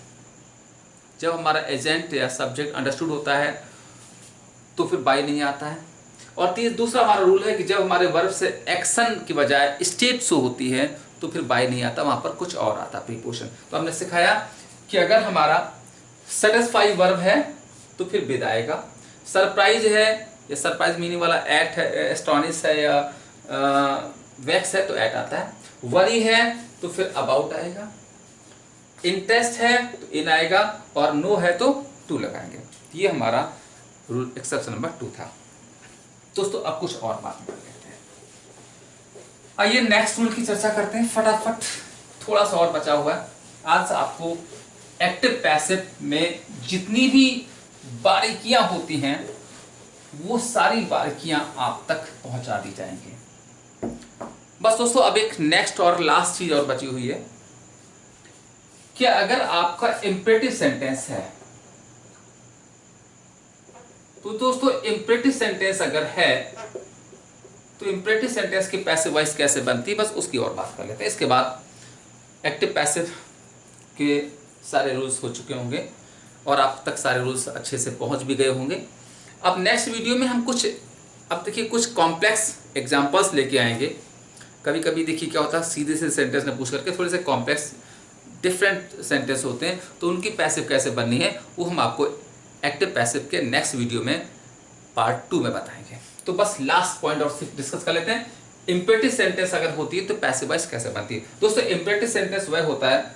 Speaker 1: जब हमारा एजेंट या सब्जेक्ट अंडरस्टूड होता है तो फिर बाई नहीं आता है। और दूसरा हमारा रूल है कि जब हमारे वर्ब से एक्शन की बजाय स्टेट शो होती है तो फिर बाई नहीं आता, वहां पर कुछ और आता प्रीपोजिशन। तो हमने सिखाया कि अगर हमारा सेटिस्फाई वर्ब है तो फिर विद आएगा, सरप्राइज है या सरप्राइज मीनिंग वाला एट है, एस्टोनिश है या वैक्स है तो एट आता है, वरी है तो फिर अबाउट आएगा, इंटरेस्ट है तो इन आएगा, और नो है तो टू लगाएंगे। ये हमारा रूल एक्सेप्शन नंबर 2 था। दोस्तों अब कुछ और बात कर लेते हैं, आइए नेक्स्ट रूल की चर्चा करते हैं फटाफट, थोड़ा सा और बचा हुआ है। आज आपको एक्टिव पैसिव में जितनी भी बारीकियां होती हैं वो सारी बारीकियां आप तक पहुंचा दी जाएंगी। बस दोस्तों अब एक नेक्स्ट और लास्ट चीज और बची हुई है कि अगर आपका इंपेरेटिव सेंटेंस है तो दोस्तों इंपेरेटिव सेंटेंस अगर है तो इंपेरेटिव सेंटेंस की पैसिव वॉइस कैसे बनती है, बस उसकी और बात कर लेते हैं। इसके बाद एक्टिव पैसिव के सारे रूल्स हो चुके होंगे और आप तक सारे रूल्स अच्छे से पहुंच भी गए होंगे। अब नेक्स्ट वीडियो में हम अब देखिए कुछ कॉम्प्लेक्स एग्जांपल्स लेके आएंगे। कभी कभी देखिए क्या होता है, सीधे से सेंटेंस में पूछ करके थोड़े से कॉम्प्लेक्स डिफरेंट सेंटेंस होते हैं, तो उनकी पैसिव कैसे बननी है वो हम आपको एक्टिव पैसिव के नेक्स्ट वीडियो में पार्ट 2 में बताएंगे। तो बस लास्ट पॉइंट और डिस्कस कर लेते हैं, इंपेरेटिव सेंटेंस अगर होती है तो पैसिव वॉइस कैसे बनती है। दोस्तों इंपेरेटिव सेंटेंस वह होता है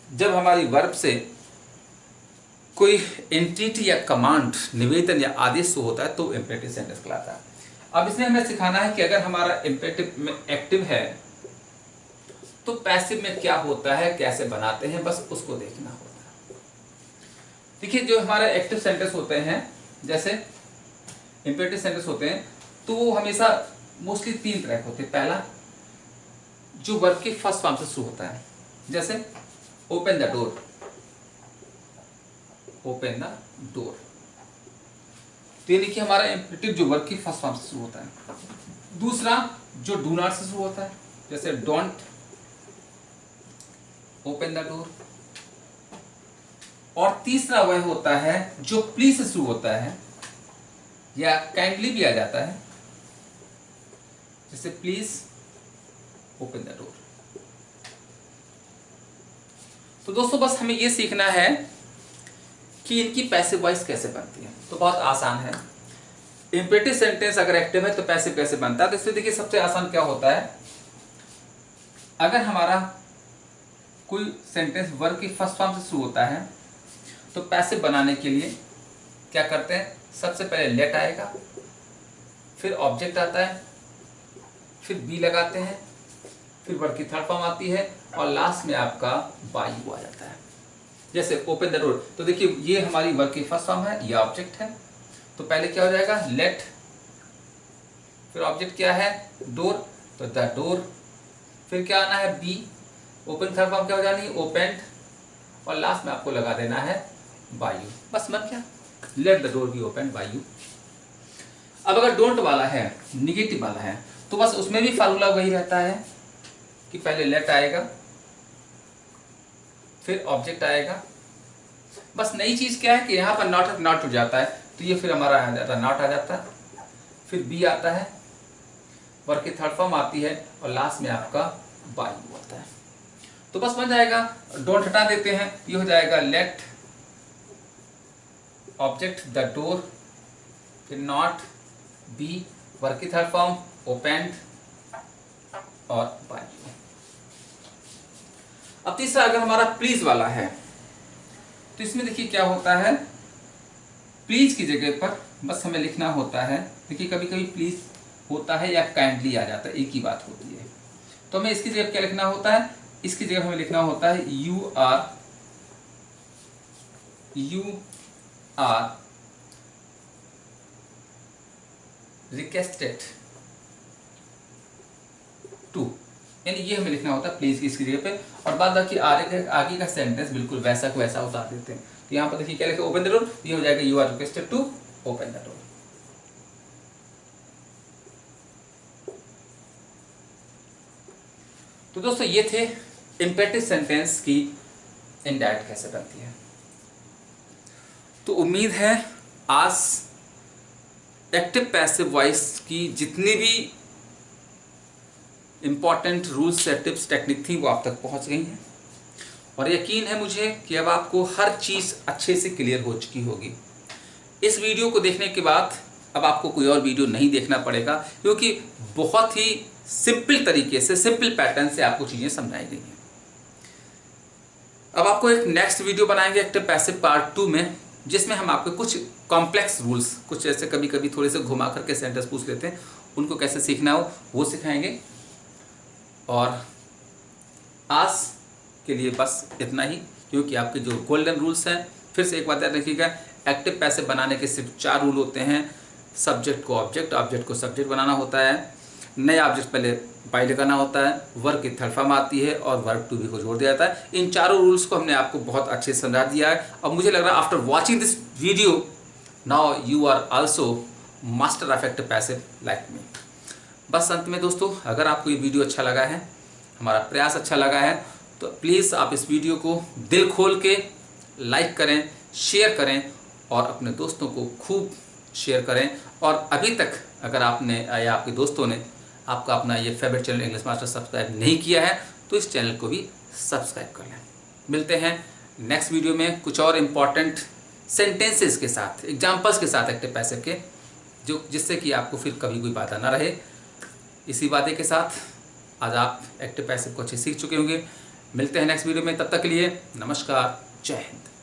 Speaker 1: जब हमारी वर्ब से कोई एंटिटी या कमांड, निवेदन या आदेश होता है तो इंपेरेटिव सेंटेंस कहलाता है। अब इसमें हमें सिखाना है कि अगर हमारा इंपेरेटिव में एक्टिव है तो पैसिव में क्या होता है, कैसे बनाते हैं, बस उसको देखना होता है। देखिए जो हमारे एक्टिव सेंटेंस होते हैं, जैसे इंपेरेटिव सेंटेंस होते हैं तो वो हमेशा मोस्टली 3 तरह के होते हैं। पहला जो वर्ब की फर्स्ट फॉर्म से शुरू होता है, जैसे open the door, open the door. तो ये देखिए हमारा इम्पेरेटिव जो वर्ब की फर्स्ट फॉर्म से शुरू होता है। दूसरा जो डू नॉट से शुरू होता है, जैसे डोंट ओपन द डोर। और तीसरा वह होता है जो प्लीज से शुरू होता है या काइंडली भी आ जाता है, जैसे प्लीज ओपन द डोर। तो दोस्तों बस हमें ये सीखना है कि इनकी पैसिव वॉइस कैसे बनती है। तो बहुत आसान है। इंपेरेटिव सेंटेंस अगर एक्टिव है तो पैसिव कैसे बनता है, तो इसमें देखिए सबसे आसान क्या होता है, अगर हमारा कोई सेंटेंस वर्ब की फर्स्ट फॉर्म से शुरू होता है तो पैसिव बनाने के लिए क्या करते हैं, सबसे पहले लेट आएगा, फिर ऑब्जेक्ट आता है, फिर बी लगाते हैं, फिर वर्ब की थर्ड फॉर्म आती है और लास्ट में आपका बाय यू आ जाता है। जैसे ओपन द डोर, तो देखिए ये हमारी वर्ब की फर्स्ट फॉर्म है, ये ऑब्जेक्ट है। तो पहले क्या हो जाएगा, लेट, फिर ऑब्जेक्ट क्या है, डोर, तो द डोर, फिर क्या आना है, बी, ओपन थर्ड फॉर्म क्या हो जानी, ओपेंड, और लास्ट में आपको लगा देना है बाय यू। बस बन गया, let the door be open by you. अब अगर डोंट वाला है, निगेटिव वाला है, तो बस उसमें भी फार्मूला वही रहता है कि पहले लेट आएगा, फिर ऑब्जेक्ट आएगा। बस नई चीज क्या है कि यहाँ पर नॉट टूट जाता है, तो ये फिर हमारा आ जाता है, नॉट आ जाता है, फिर बी आता है, वर्ब की थर्ड फॉर्म आती है और लास्ट में आपका बाय यू आता है। तो बस बन जाएगा, डोंट हटा देते हैं, ये हो जाएगा लेट, ऑब्जेक्ट द डोर, फिर नॉट, बी, वर्ब की थर्ड फॉर्म, ओपेंड और बाय यू। अब तीसरा अगर हमारा प्लीज वाला है, तो इसमें देखिए क्या होता है, प्लीज की जगह पर बस हमें लिखना होता है, देखिए कभी कभी प्लीज होता है या काइंडली आ जाता है, एक ही बात होती है। तो हमें इसकी जगह क्या लिखना होता है, इसकी जगह हमें लिखना होता है यू आर रिक्वेस्टेड टू, यानी ये हमें लिखना होता है प्लीज की इसकी जगह पे, और बाद बाकी आगे का सेंटेंस बिल्कुल वैसा को वैसा उतार देते हैं। तो यहाँ पर देखिए क्या लिखे, ओपन द डोर, ये हो जाएगा you are requested to open the door. तो दोस्तों ये थे इंपेरेटिव सेंटेंस की इनडायरेक्ट कैसे बनती है। तो उम्मीद है आज एक्टिव पैसिव वॉइस की जितनी भी इंपॉर्टेंट रूल्स या टिप्स टेक्निक थी वो आप तक पहुंच गई हैं, और यकीन है मुझे कि अब आपको हर चीज़ अच्छे से क्लियर हो चुकी होगी। इस वीडियो को देखने के बाद अब आपको कोई और वीडियो नहीं देखना पड़ेगा, क्योंकि बहुत ही सिंपल तरीके से, सिंपल पैटर्न से आपको चीज़ें समझाई गई हैं। अब आपको एक नेक्स्ट वीडियो बनाएंगे एक्टिव पैसिव पार्ट 2 में, जिसमें हम आपको कुछ कॉम्प्लेक्स रूल्स, कुछ ऐसे कभी कभी थोड़े से घुमा करके सेंटेंस पूछ लेते हैं, उनको कैसे सीखना हो वो सिखाएंगे। और आज के लिए बस इतना ही, क्योंकि आपके जो गोल्डन रूल्स हैं, फिर से एक बात याद रखिएगा, एक्टिव पैसिव बनाने के सिर्फ 4 रूल होते हैं। सब्जेक्ट को ऑब्जेक्ट, ऑब्जेक्ट को सब्जेक्ट बनाना होता है, नया ऑब्जेक्ट पहले बाय लगाना होता है, वर्ब की थर्ड फॉर्म आती है और वर्ब टू बी को जोड़ दिया जाता है। इन चारों रूल्स को हमने आपको बहुत अच्छे से समझा दिया है, और मुझे लग रहा है after watching this video now you are also master of active passive like me. बस अंत में दोस्तों, अगर आपको ये वीडियो अच्छा लगा है, हमारा प्रयास अच्छा लगा है, तो प्लीज़ आप इस वीडियो को दिल खोल के लाइक करें, शेयर करें और अपने दोस्तों को खूब शेयर करें। और अभी तक अगर आपने या आपके दोस्तों ने आपका अपना ये favourite channel English master subscribe नहीं किया है, तो इस चैनल को भी सब्सक्राइब कर लें। मिलते हैं नेक्स्ट वीडियो में कुछ और इम्पॉर्टेंट सेंटेंसेस के साथ, एग्जाम्पल्स के साथ एक्टिव पैसिव के, जिससे कि आपको फिर कभी कोई बाधा ना रहे। इसी वादे के साथ आज आप एक्टिव पैसिव को अच्छे सीख चुके होंगे। मिलते हैं नेक्स्ट वीडियो में, तब तक के लिए नमस्कार, जय हिंद।